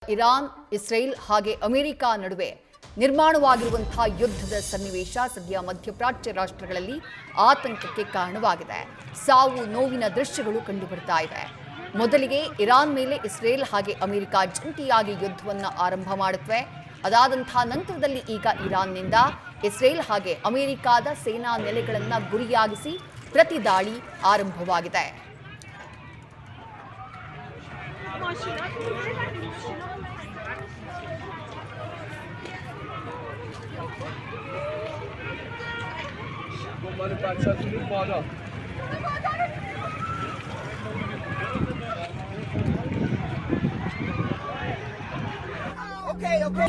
Iran, Israel ಹಾಗೆ America ನಡುವೆ ನಿರ್ಮಾಣವಾಗಿರುವಂತಹ ಯುದ್ಧದ ಸನ್ನಿವೇಶ ಸದ್ಯ ಮಧ್ಯಪ್ರಾಚ್ಯ ರಾಷ್ಟ್ರಗಳಲ್ಲಿ ಆತಂಕಕ್ಕೆ ಕಾರಣವಾಗಿದೆ. ಸಾವು ನೋವಿನ ದೃಶ್ಯಗಳು ಕಂಡುಬರ್ತಾ ಇವೆ. ಮೊದಲಿಗೆ ಇರಾನ್ ಮೇಲೆ ಇಸ್ರೇಲ್ ಹಾಗೆ ಅಮೆರಿಕ ಜಂಟಿಯಾಗಿ ಯುದ್ಧವನ್ನು ಆರಂಭ ಮಾಡುತ್ತವೆ. ಅದಾದಂತಹ ನಂತರದಲ್ಲಿ ಈಗ ಇರಾನ್ನಿಂದ ಇಸ್ರೇಲ್ ಹಾಗೆ ಅಮೆರಿಕದ ಸೇನಾ ನೆಲೆಗಳನ್ನು ಗುರಿಯಾಗಿಸಿ ಪ್ರತಿ ದಾಳಿ ಆರಂಭವಾಗಿದೆ. Okay. Oh my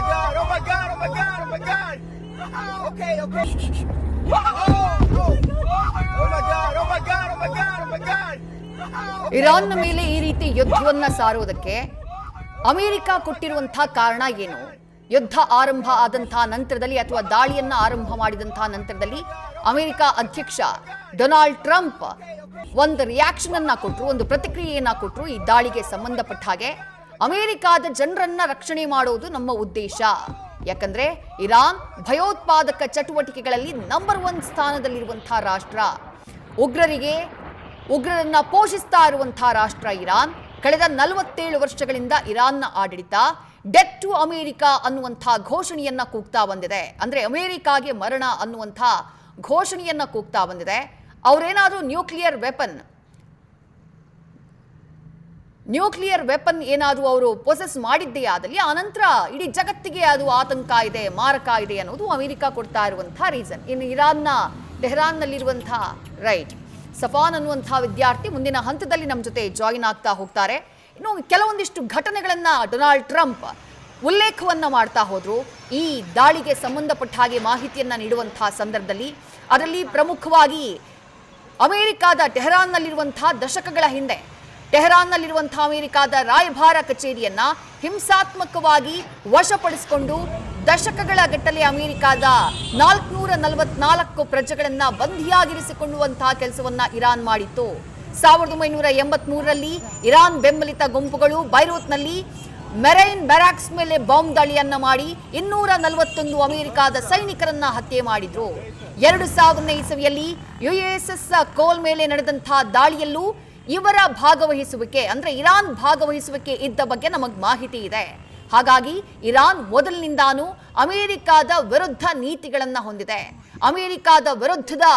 God! Oh my God! Oh my God! Oh my God! Okay. Oh my God! Oh my God! Oh my God! Oh my God! ಇರಾನ್ನ ಮೇಲೆ ಈ ರೀತಿ ಯುದ್ಧವನ್ನ ಸಾರುವುದಕ್ಕೆ ಅಮೆರಿಕ ಕೊಟ್ಟಿರುವಂತಹ ಕಾರಣ ಏನು? ಯುದ್ಧ ಆರಂಭ ಆದಂತಹ ನಂತರದಲ್ಲಿ ಅಥವಾ ದಾಳಿಯನ್ನ ಆರಂಭ ಮಾಡಿದಂತಹ ನಂತರದಲ್ಲಿ ಅಮೆರಿಕ ಅಧ್ಯಕ್ಷ ಡೊನಾಲ್ಡ್ ಟ್ರಂಪ್ ಒಂದು ರಿಯಾಕ್ಷನ್ ಅನ್ನ ಕೊಟ್ಟರು, ಒಂದು ಪ್ರತಿಕ್ರಿಯೆಯನ್ನ ಕೊಟ್ಟರು. ಈ ದಾಳಿಗೆ ಸಂಬಂಧಪಟ್ಟ ಹಾಗೆ ಅಮೆರಿಕದ ಜನರನ್ನ ರಕ್ಷಣೆ ಮಾಡುವುದು ನಮ್ಮ ಉದ್ದೇಶ. ಯಾಕಂದ್ರೆ ಇರಾನ್ ಭಯೋತ್ಪಾದಕ ಚಟುವಟಿಕೆಗಳಲ್ಲಿ ನಂಬರ್ 1 ಸ್ಥಾನದಲ್ಲಿರುವಂತಹ ರಾಷ್ಟ್ರ. ಉಗ್ರರನ್ನ ಪೋಷಿಸ್ತಾ ಇರುವಂತಹ ರಾಷ್ಟ್ರ ಇರಾನ್. ಕಳೆದ 47 ವರ್ಷಗಳಿಂದ ಇರಾನ್ನ ಆಡಳಿತ ಡೆತ್ ಟು ಅಮೆರಿಕ ಅನ್ನುವಂಥ ಘೋಷಣೆಯನ್ನ ಕೂಗ್ತಾ ಬಂದಿದೆ. ಅಂದ್ರೆ ಅಮೆರಿಕಾಗೆ ಮರಣ ಅನ್ನುವಂಥ ಘೋಷಣೆಯನ್ನ ಕೂಗ್ತಾ ಬಂದಿದೆ. ಅವರೇನಾದ್ರೂ ನ್ಯೂಕ್ಲಿಯರ್ ವೆಪನ್ ಏನಾದರೂ ಅವರು ಪೊಸೆಸ್ ಮಾಡಿದ್ದೇ ಆದಲ್ಲಿ ಆನಂತರ ಇಡೀ ಜಗತ್ತಿಗೆ ಅದು ಆತಂಕ ಇದೆ, ಮಾರಕ ಇದೆ ಅನ್ನೋದು ಅಮೆರಿಕ ಕೊಡ್ತಾ ಇರುವಂತಹ ರೀಸನ್. ಇನ್ನು ಇರಾನ್ನ ಟೆಹರಾನ್ನಲ್ಲಿರುವಂತಹ ಸಫಾನ್ ಅನ್ನುವಂತಹ ವಿದ್ಯಾರ್ಥಿ ಮುಂದಿನ ಹಂತದಲ್ಲಿ ನಮ್ಮ ಜೊತೆ ಜಾಯಿನ್ ಆಗ್ತಾ ಹೋಗ್ತಾರೆ. ಇನ್ನು ಕೆಲವೊಂದಿಷ್ಟು ಘಟನೆಗಳನ್ನ ಡೊನಾಲ್ಡ್ ಟ್ರಂಪ್ ಉಲ್ಲೇಖವನ್ನ ಮಾಡ್ತಾ ಹೋದ್ರು. ಈ ದಾಳಿಗೆ ಸಂಬಂಧಪಟ್ಟ ಹಾಗೆ ಮಾಹಿತಿಯನ್ನ ನೀಡುವಂತಹ ಸಂದರ್ಭದಲ್ಲಿ ಅದರಲ್ಲಿ ಪ್ರಮುಖವಾಗಿ ಅಮೆರಿಕದ ಟೆಹರಾನ್ನಲ್ಲಿರುವಂತಹ ದಶಕಗಳ ಹಿಂದೆ ಟೆಹರಾನ್ನಲ್ಲಿರುವಂತಹ ಅಮೆರಿಕದ ರಾಯಭಾರ ಕಚೇರಿಯನ್ನ ಹಿಂಸಾತ್ಮಕವಾಗಿ ವಶಪಡಿಸಿಕೊಂಡು ದಶಕಗಳ ಗಟ್ಟಲೆ ಅಮೆರಿಕದ 444 ಪ್ರಜೆಗಳನ್ನ ಬಂಧಿಯಾಗಿರಿಸಿಕೊಳ್ಳುವಂತಹ ಕೆಲಸವನ್ನ ಇರಾನ್ ಮಾಡಿತ್ತು. 1983ರಲ್ಲಿ ಇರಾನ್ ಬೆಂಬಲಿತ ಗುಂಪುಗಳು ಬೈರೂತ್ನಲ್ಲಿ ಮೆರೈನ್ ಬ್ಯಾರಾಕ್ಸ್ ಮೇಲೆ ಬಾಂಬ್ ದಾಳಿಯನ್ನ ಮಾಡಿ 241 ಅಮೆರಿಕದ ಸೈನಿಕರನ್ನ ಹತ್ಯೆ ಮಾಡಿದ್ರು. 2000ನೇ ಇಸವಿಯಲ್ಲಿ USS ಕೋಲ್ ಮೇಲೆ ನಡೆದಂತಹ ದಾಳಿಯಲ್ಲೂ ಇವರ ಭಾಗವಹಿಸುವಿಕೆ ಅಂದ್ರೆ ಇರಾನ್ ಭಾಗವಹಿಸುವಿಕೆ ಇದ್ದ ಬಗ್ಗೆ ನಮಗೆ ಮಾಹಿತಿ ಇದೆ. ಹಾಗಾಗಿ ಇರಾನ್ ಮೊದಲಿನಿಂದಾನು ಅಮೆರಿಕದ ವಿರುದ್ಧ ನೀತಿಗಳನ್ನ ಹೊಂದಿದೆ, ಅಮೆರಿಕದ ವಿರುದ್ಧದ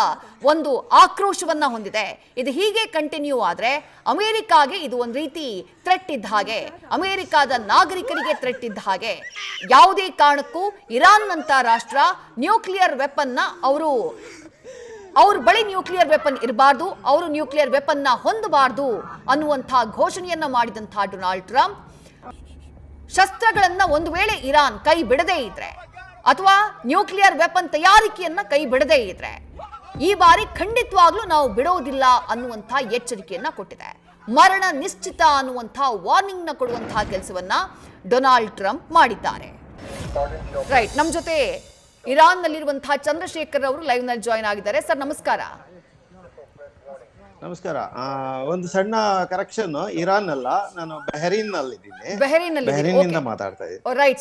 ಒಂದು ಆಕ್ರೋಶವನ್ನ ಹೊಂದಿದೆ. ಇದು ಹೀಗೆ ಕಂಟಿನ್ಯೂ ಆದ್ರೆ ಅಮೆರಿಕಾಗೆ ಇದು ಒಂದು ರೀತಿ ಥ್ರೆಟ್ ಇದ್ದ ಹಾಗೆ, ಅಮೆರಿಕದ ನಾಗರಿಕರಿಗೆ ಥ್ರೆಟ್ ಇದ್ದ ಹಾಗೆ. ಯಾವುದೇ ಕಾರಣಕ್ಕೂ ಇರಾನ್ ಅಂತ ರಾಷ್ಟ್ರ ನ್ಯೂಕ್ಲಿಯರ್ ವೆಪನ್ನ ಅವ್ರ ಬಳಿ ನ್ಯೂಕ್ಲಿಯರ್ ವೆಪನ್ ಇರಬಾರ್ದು, ಅವರು ನ್ಯೂಕ್ಲಿಯರ್ ವೆಪನ್ನ ಹೊಂದಬಾರ್ದು ಅನ್ನುವಂತಹ ಘೋಷಣೆಯನ್ನ ಮಾಡಿದಂತಹ ಡೊನಾಲ್ಡ್ ಟ್ರಂಪ್ ಶಸ್ತ್ರಗಳನ್ನ ಒಂದು ವೇಳೆ ಇರಾನ್ ಕೈ ಬಿಡದೇ ಇದ್ರೆ ಅಥವಾ ನ್ಯೂಕ್ಲಿಯರ್ ವೆಪನ್ ತಯಾರಿಕೆಯನ್ನ ಕೈ ಬಿಡದೇ ಇದ್ರೆ ಈ ಬಾರಿ ಖಂಡಿತವಾಗ್ಲೂ ನಾವು ಬಿಡೋದಿಲ್ಲ ಅನ್ನುವಂತಹ ಎಚ್ಚರಿಕೆಯನ್ನ ಕೊಟ್ಟಿದೆ. ಮರಣ ನಿಶ್ಚಿತ ಅನ್ನುವಂತಹ ವಾರ್ನಿಂಗ್ ನ ಕೊಡುವಂತಹ ಕೆಲಸವನ್ನ ಡೊನಾಲ್ಡ್ ಟ್ರಂಪ್ ಮಾಡಿದ್ದಾರೆ. ನಮ್ಮ ಜೊತೆ ಇರಾನ್ ನಲ್ಲಿರುವಂತಹ ಚಂದ್ರಶೇಖರ್ ಅವರು ಲೈವ್ ನಲ್ಲಿ ಜಾಯಿನ್ ಆಗಿದ್ದಾರೆ. ಸರ್ ನಮಸ್ಕಾರ. ನಮಸ್ಕಾರ. ಒಂದು ಸಣ್ಣ ಕರೆಕ್ಷನ್, ಇರಾನ್ ಅಲ್ಲ, ನಾನು ಬಹರೀನ್ ನಲ್ಲಿ ಇದ್ದೀನಿ. ಬಹರೀನ್ ಮಾತಾಡ್ತಾ ಇದ್ದೀನಿ. Right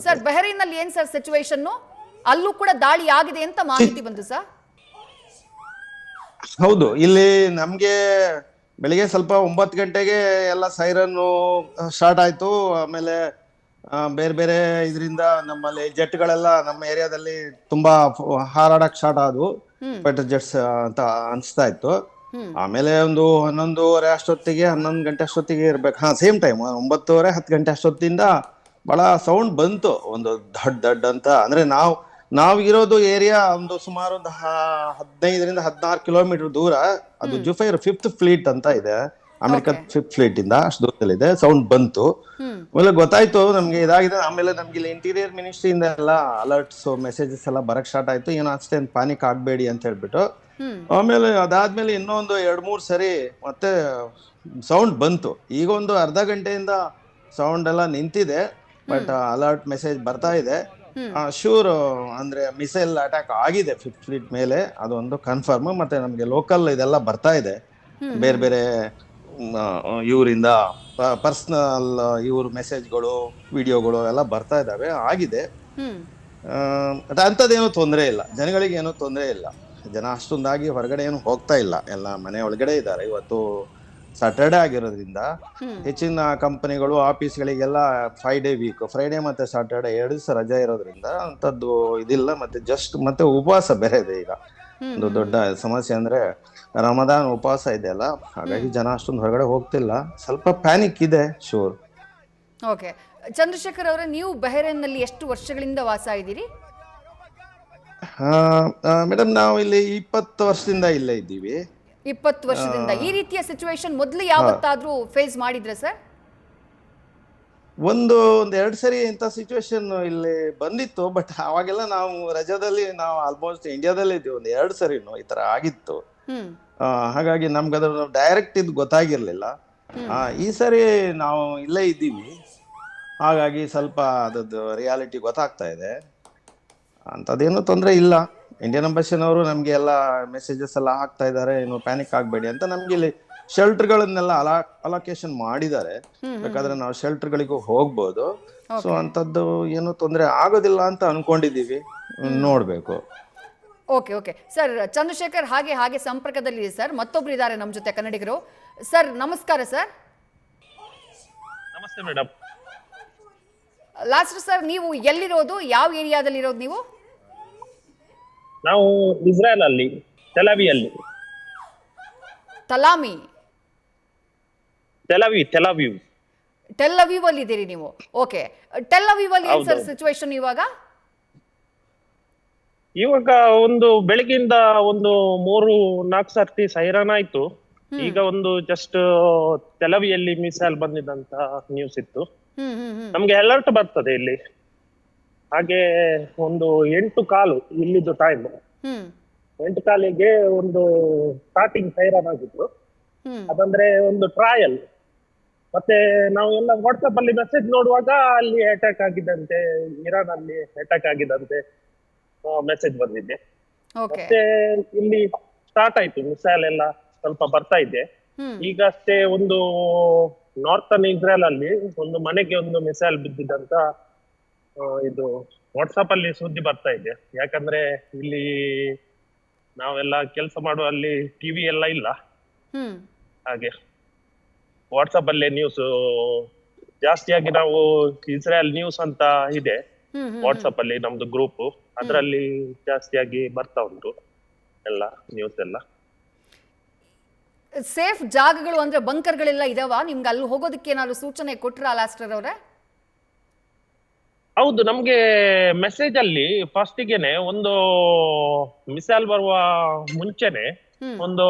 sir. ಬಹರೀನ್ ನಲ್ಲಿ ಏನ್ ಸರ್ ಸಿಚುವೇಶನ್? ಅಲ್ಲೂ ಕೂಡ ದಾಳಿ ಆಗಿದೆ ಅಂತ ಮಾಹಿತಿ ಬಂತು ಸರ್. ಹೌದು, ಇಲ್ಲಿ ನಮ್ಗೆ ಬೆಳಿಗ್ಗೆ ಸ್ವಲ್ಪ 9 ಗಂಟೆಗೆ ಎಲ್ಲ ಸೈರನ್ ಸ್ಟಾರ್ಟ್ ಆಯ್ತು. ಆಮೇಲೆ ಬೇರೆ ಬೇರೆ ಇದರಿಂದ ನಮ್ಮಲ್ಲಿ ಜೆಟ್ಗಳೆಲ್ಲ ನಮ್ಮ ಏರಿಯಾದಲ್ಲಿ ತುಂಬಾ ಹಾರಾಡಕ್ ಸ್ಟಾರ್ಟ್ ಆದವು. ಫೈಟರ್ ಜೆಟ್ಸ್ ಅಂತ ಅನ್ಸ್ತಾ ಇತ್ತು. ಆಮೇಲೆ ಒಂದು 11:30 ಅಷ್ಟೊತ್ತಿಗೆ 11 ಗಂಟೆ ಅಷ್ಟೊತ್ತಿಗೆ ಇರ್ಬೇಕು, ಸೇಮ್ ಟೈಮ್ 9:30 10 ಗಂಟೆ ಅಷ್ಟೊತ್ತಿಂದ ಬಹಳ ಸೌಂಡ್ ಬಂತು, ಒಂದು ದಡ್ ಅಂತ. ಅಂದ್ರೆ ನಾವು ಇರೋದು ಏರಿಯಾ ಒಂದು ಸುಮಾರು 15ರಿಂದ 16 ಕಿಲೋಮೀಟರ್ ದೂರ. ಅದು ಜುಫೈರ್ 5th ಫ್ಲೀಟ್ ಅಂತ ಇದೆ, ಅಮೆರಿಕದ 5th ಫ್ಲೀಟ್ ಇಂದ ಅಷ್ಟು ದೂರದಲ್ಲಿದೆ. ಸೌಂಡ್ ಬಂತು, ಆಮೇಲೆ ಗೊತ್ತಾಯ್ತು ನಮ್ಗೆ ಇದಾಗಿದೆ. ಆಮೇಲೆ ನಮ್ಗೆ ಇಲ್ಲಿ ಇಂಟೀರಿಯರ್ ಮಿನಿಸ್ಟ್ರಿಯಿಂದ ಎಲ್ಲ ಅಲರ್ಟ್ಸ್ ಮೆಸೇಜಸ್ ಎಲ್ಲ ಬರಕ್ ಸ್ಟಾರ್ಟ್ ಆಯ್ತು, ಏನೋ ಅಷ್ಟೇನು ಪಾನಿಕ್ ಆಗ್ಬೇಡಿ ಅಂತ ಹೇಳ್ಬಿಟ್ಟು. ಆಮೇಲೆ ಅದಾದ್ಮೇಲೆ ಇನ್ನೊಂದು 2-3 ಸರಿ ಮತ್ತೆ ಸೌಂಡ್ ಬಂತು. ಈಗ ಒಂದು ಅರ್ಧ ಗಂಟೆಯಿಂದ ಸೌಂಡ್ ಎಲ್ಲ ನಿಂತಿದೆ, ಬಟ್ ಅಲರ್ಟ್ ಮೆಸೇಜ್ ಬರ್ತಾ ಇದೆ. ಶೂರ್ ಅಂದ್ರೆ ಮಿಸೈಲ್ ಅಟ್ಯಾಕ್ ಆಗಿದೆ 5th ಫ್ಲೀಟ್ ಮೇಲೆ, ಅದೊಂದು ಕನ್ಫರ್ಮ್. ಮತ್ತೆ ನಮ್ಗೆ ಲೋಕಲ್ ಇದೆಲ್ಲ ಬರ್ತಾ ಇದೆ, ಬೇರೆ ಬೇರೆ ಇವರಿಂದ ಪರ್ಸ್ನಲ್ ಇವ್ರ ಮೆಸೇಜ್ಗಳು ವಿಡಿಯೋಗಳು ಎಲ್ಲ ಬರ್ತಾ ಇದ್ದಾವೆ ಆಗಿದೆ. ಹ್ಮ್ ಅಂಥದ್ದೇನೂ ತೊಂದರೆ ಇಲ್ಲ, ಜನಗಳಿಗೆ ಏನೂ ತೊಂದರೆ ಇಲ್ಲ. ಜನ ಅಷ್ಟೊಂದಾಗಿ ಹೊರಗಡೆ ಏನು ಹೋಗ್ತಾ ಇಲ್ಲ, ಎಲ್ಲ ಮನೆ ಒಳಗಡೆ ಇದ್ದಾರೆ. ಇವತ್ತು ಸ್ಯಾಟರ್ಡೆ ಆಗಿರೋದ್ರಿಂದ ಹೆಚ್ಚಿನ ಕಂಪನಿಗಳು ಆಫೀಸ್ಗಳಿಗೆಲ್ಲ 5 ಡೇ ವೀಕ್, ಫ್ರೈಡೇ ಮತ್ತೆ ಸ್ಯಾಟರ್ಡೆ 2 ದಿವಸ ರಜೆ ಇರೋದ್ರಿಂದ ಅಂಥದ್ದು ಇದಿಲ್ಲ. ಮತ್ತೆ ಉಪವಾಸ ಬೇರೆ ಇದೆ ಈಗ. ಒಂದು ದೊಡ್ಡ ಸಮಸ್ಯೆ ಅಂದ್ರೆ ರಮದಾನ್ ಉಪವಾಸ ಇದೆಯಲ್ಲ, ಹಾಗಾಗಿ ಜನ ಅಷ್ಟೊಂದು ಹೊರಗಡೆ ಹೋಗ್ತಿಲ್ಲ. ಸ್ವಲ್ಪ ಪ್ಯಾನಿಕ್ ಇದೆ, ಶೂರ್. ಓಕೆ, ಚಂದ್ರಶೇಖರ್ ಅವರೇ, ನೀವು ಬಹರೇನ್ನಲ್ಲಿ ಎಷ್ಟು ವರ್ಷಗಳಿಂದ ವಾಸ ಇದ್ದೀರಿ? ಮೇಡಮ್, ನಾವು ಇಲ್ಲಿ 20 ವರ್ಷದಿಂದ ಇಲ್ಲೇ ಇದ್ದೀವಿ. 20 ವರ್ಷದಿಂದ. ಈ ರೀತಿಯ ಸಿಚುವೇಶನ್ ಮೊದಲು ಯಾವತ್ತಾದ್ರೂ ಫೇಸ್ ಮಾಡಿದ್ರೆ ಸರ್? ಒಂದು 2 ಸರಿ ಇಂಥ ಸಿಚುವೇಶನ್ ಇಲ್ಲಿ ಬಂದಿತ್ತು. ಬಟ್ ಅವಾಗೆಲ್ಲ ನಾವು ರಜಾದಲ್ಲಿ, ನಾವು ಆಲ್ಮೋಸ್ಟ್ ಇಂಡಿಯಾದಲ್ಲೇ ಇದ್ದೀವಿ. 2 ಸರಿನೂ ಈ ತರ ಆಗಿತ್ತು. ಹಾಗಾಗಿ ನಮ್ಗೆ ಅದ್ರ ಡೈರೆಕ್ಟ್ ಇದು ಗೊತ್ತಾಗಿರ್ಲಿಲ್ಲ. ಈ ಸರಿ ನಾವು ಇಲ್ಲೇ ಇದ್ದೀವಿ, ಹಾಗಾಗಿ ಸ್ವಲ್ಪ ಅದದ್ದು ರಿಯಾಲಿಟಿ ಗೊತ್ತಾಗ್ತಾ ಇದೆ. ಅಂಥದ್ದೇನು ತೊಂದರೆ ಇಲ್ಲ. ಇಂಡಿಯನ್ ಎಂಬಸಿನವರು ನಮ್ಗೆ ಎಲ್ಲ ಮೆಸೇಜಸ್ ಎಲ್ಲ ಹಾಕ್ತಾ ಇದ್ದಾರೆ, ಏನು ಪ್ಯಾನಿಕ್ ಆಗಬೇಡಿ ಅಂತ. ನಮ್ಗೆ ಇಲ್ಲಿ ಶೆಲ್ಟರ್ಗಳನ್ನೆಲ್ಲ ಅಲೋಕೇಶನ್ ಮಾಡಿದ್ದಾರೆ, ಬೇಕಾದ್ರೆ ನಾವು ಶೆಲ್ಟರ್ಗಳಿಗೂ ಹೋಗ್ಬೋದು. ಸೊ ಅಂಥದ್ದು ಏನು ತೊಂದರೆ ಆಗೋದಿಲ್ಲ ಅಂತ ಅನ್ಕೊಂಡಿದೀವಿ, ನೋಡ್ಬೇಕು. ಓಕೆ ಓಕೆ ಸರ್, ಚಂದ್ರಶೇಖರ್ ಹಾಗೆ ಸಂಪರ್ಕದಲ್ಲಿ ಸರ್ ಮತ್ತೊಬ್ರು ಇದ್ದಾರೆ ನಮ್ಮ ಜೊತೆ, ಕನ್ನಡಿಗರು. ಸರ್ ನಮಸ್ಕಾರ ಸರ್. ನಮಸ್ತೆ ಮೇಡಮ್. ಲಾಸ್ಟ್ ಸರ್, ನೀವು ಎಲ್ಲಿರೋದು, ಯಾವ ಏರಿಯಾದಲ್ಲಿ ಇರೋದು ನೀವು? ನಾವು ಇಸ್ರೇಲ್ ಅಲ್ಲಿ, ತೆಲವಿಯಲ್ಲಿ. ತಲಾಮಿ, ತೆಲವೀವ್ ಟೆಲ್ ಅವೀವ್ ಅಲ್ಲಿ ಇದ್ದೀರಿ ನೀವು? ಓಕೆ, ಟೆಲ್ ಅವೀವ್ ಅಲ್ಲಿ ಏನ್ ಸರ್ ಸಿಚುವೇಶನ್ ಇವಾಗ? ಒಂದು ಬೆಳಗಿಂದ ಒಂದು 3-4 ಸರ್ತಿ ಸೈರನ್ ಆಯ್ತು. ಈಗ ಒಂದು ಜಸ್ಟ್ ತೆಲವಿಯಲ್ಲಿ ಮಿಸೈಲ್ ಬಂದಿದ್ದಂತ ನ್ಯೂಸ್ ಇತ್ತು. ನಮ್ಗೆ ಅಲರ್ಟ್ ಬರ್ತದೆ ಇಲ್ಲಿ. ಹಾಗೆ ಒಂದು 8:15 ಇಲ್ಲಿದ್ದು ಟೈಮ್, 8:15ಗೆ ಒಂದು ಸ್ಟಾರ್ಟಿಂಗ್ ಸೈರನ್ ಆಗಿತ್ತು. ಅದಂದ್ರೆ ಒಂದು ಟ್ರಯಲ್. ಮತ್ತೆ ನಾವು ಎಲ್ಲ ವಾಟ್ಸ್ಆಪ್ ಅಲ್ಲಿ ಮೆಸೇಜ್ ನೋಡುವಾಗ ಅಲ್ಲಿ ಅಟ್ಯಾಕ್ ಆಗಿದ್ದಂತೆ, ಇರಾನ್ ಅಲ್ಲಿ ಅಟ್ಯಾಕ್ ಆಗಿದ್ದಂತೆ ಮೆಸೇಜ್ ಬಂದಿದೆ. ಮತ್ತೆ ಇಲ್ಲಿ ಸ್ಟಾರ್ಟ್ ಆಯ್ತು, ಮಿಸೈಲ್ ಎಲ್ಲ ಸ್ವಲ್ಪ ಬರ್ತಾ ಇದೆ. ಈಗ ಅಷ್ಟೇ ಒಂದು ನಾರ್ತನ್ ಇಸ್ರೇಲ್ ಅಲ್ಲಿ ಒಂದು ಮನೆಗೆ ಒಂದು ಮಿಸೈಲ್ ಬಿದ್ದಿದ್ದಂತ ಇದು ವಾಟ್ಸ್ಆಪ್ ಅಲ್ಲಿ ಸುದ್ದಿ ಬರ್ತಾ ಇದೆ. ಯಾಕಂದ್ರೆ ಇಲ್ಲಿ ನಾವೆಲ್ಲ ಕೆಲಸ ಮಾಡುವ ಅಲ್ಲಿ ಟಿವಿ ಎಲ್ಲ ಇಲ್ಲ, ಹಾಗೆ ವಾಟ್ಸ್ಆಪ್ ಅಲ್ಲೇ ನ್ಯೂಸ್ ಜಾಸ್ತಿಯಾಗಿ ನಾವು ಇಸ್ರೇಲ್ ನ್ಯೂಸ್ ಅಂತ ಇದೆ ವಾಟ್ಸ್ಆಪ್ ಅಲ್ಲಿ ನಮ್ದು ಗ್ರೂಪ್, ಅದರಲ್ಲಿ ಜಾಸ್ತಿಯಾಗಿ ಬರ್ತಾ ಉಂಟು ಎಲ್ಲ ನ್ಯೂಸ್ ಎಲ್ಲ. ಸೇಫ್ ಜಾಗಗಳು ಅಂದ್ರೆ ಬಂಕರ್ಗಳೆಲ್ಲ ಇದಾವ ನಿಮ್ಗೆ? ಅಲ್ಲಿ ಹೋಗೋದಕ್ಕೆ ಏನಾದ್ರು ಸೂಚನೆ ಕೊಟ್ರಾ ಲಾಸ್ಟರ್ ಅವರೇ? ಹೌದು, ನಮ್ಗೆ ಮೆಸೇಜ್ ಅಲ್ಲಿ ಫಸ್ಟಿಗೆನೆ ಒಂದು ಮಿಸೈಲ್ ಬರುವ ಮುಂಚೆನೆ ಒಂದು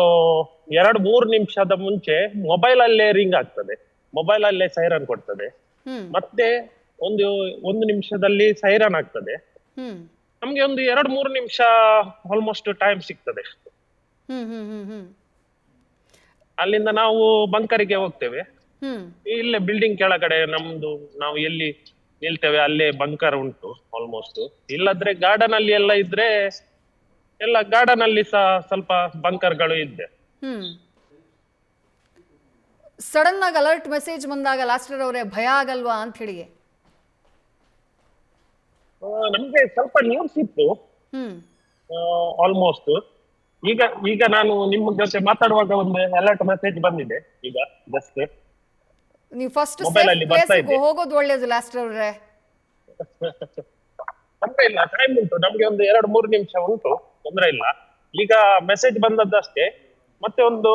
2-3 ನಿಮಿಷದ ಮುಂಚೆ ಮೊಬೈಲ್ ಅಲ್ಲೇ ರಿಂಗ್ ಆಗ್ತದೆ, ಮೊಬೈಲ್ ಅಲ್ಲೇ ಸೈರನ್ ಕೊಡ್ತದೆ. ಮತ್ತೆ ಒಂದು ನಿಮಿಷದಲ್ಲಿ ಸೈರನ್ ಆಗ್ತದೆ. ನಮ್ಗೆ ಒಂದು 2-3 ನಿಮಿಷ ಆಲ್ಮೋಸ್ಟ್ ಟೈಮ್ ಸಿಗ್ತದೆ. ಅಲ್ಲಿಂದ ನಾವು ಬಂಕರಿಗೆ ಹೋಗ್ತೇವೆ. ಇಲ್ಲೇ ಬಿಲ್ಡಿಂಗ್ ಕೆಳಗಡೆ ನಮ್ದು, ನಾವು ಎಲ್ಲಿ ನಿಲ್ತೇವೆ ಅಲ್ಲೇ ಬಂಕರ್ ಉಂಟು ಆಲ್ಮೋಸ್ಟ್. ಇಲ್ಲದ್ರೆ ಗಾರ್ಡನ್ ಅಲ್ಲಿ ಎಲ್ಲ ಇದ್ರೆ, ಎಲ್ಲ ಗಾರ್ಡನ್ ಅಲ್ಲಿ ಸಹ ಸ್ವಲ್ಪ ಬಂಕರ್ಗಳು ಇದೆ. ಸಡನ್ ಆಗಿ ಅಲರ್ಟ್ ಮೆಸೇಜ್ ಬಂದಾಗ ಲಾಸ್ಟರ್ ಅವರೇ ಭಯ ಆಗಲ್ವಾ ಅಂತ ಹೇಳಿ? ನಮ್ಗೆ ಸ್ವಲ್ಪ ನ್ಯೂಸ್ ಇತ್ತು ಆಲ್ಮೋಸ್ಟ್. ಈಗ ನಾನು ನಿಮ್ಮ ಜೊತೆ ಮಾತಾಡುವಾಗ ಒಂದು ಅಲರ್ಟ್ ಮೆಸೇಜ್ ಬಂದಿದೆ ಈಗ ಜಸ್ಟ್. ನೀವು ಫಸ್ಟ್ ಮೊಬೈಲ್ ಅಲ್ಲಿ ಬರ್ತಾ ಇದೆ. ಹೋಗೋದು ಒಳ್ಳೇದು ಲಾಸ್ಟರ್ ಅವರೇ. ತೊಂದ್ರೆ ಇಲ್ಲ, ಟೈಮ್ ಉಂಟು ನಮ್ಗೆ, ಒಂದು 2-3 ನಿಮಿಷ ಉಂಟು, ತೊಂದ್ರೆ ಇಲ್ಲ. ಈಗ ಮೆಸೇಜ್ ಬಂದದ್ದಷ್ಟೇ, ಮತ್ತೆ ಒಂದು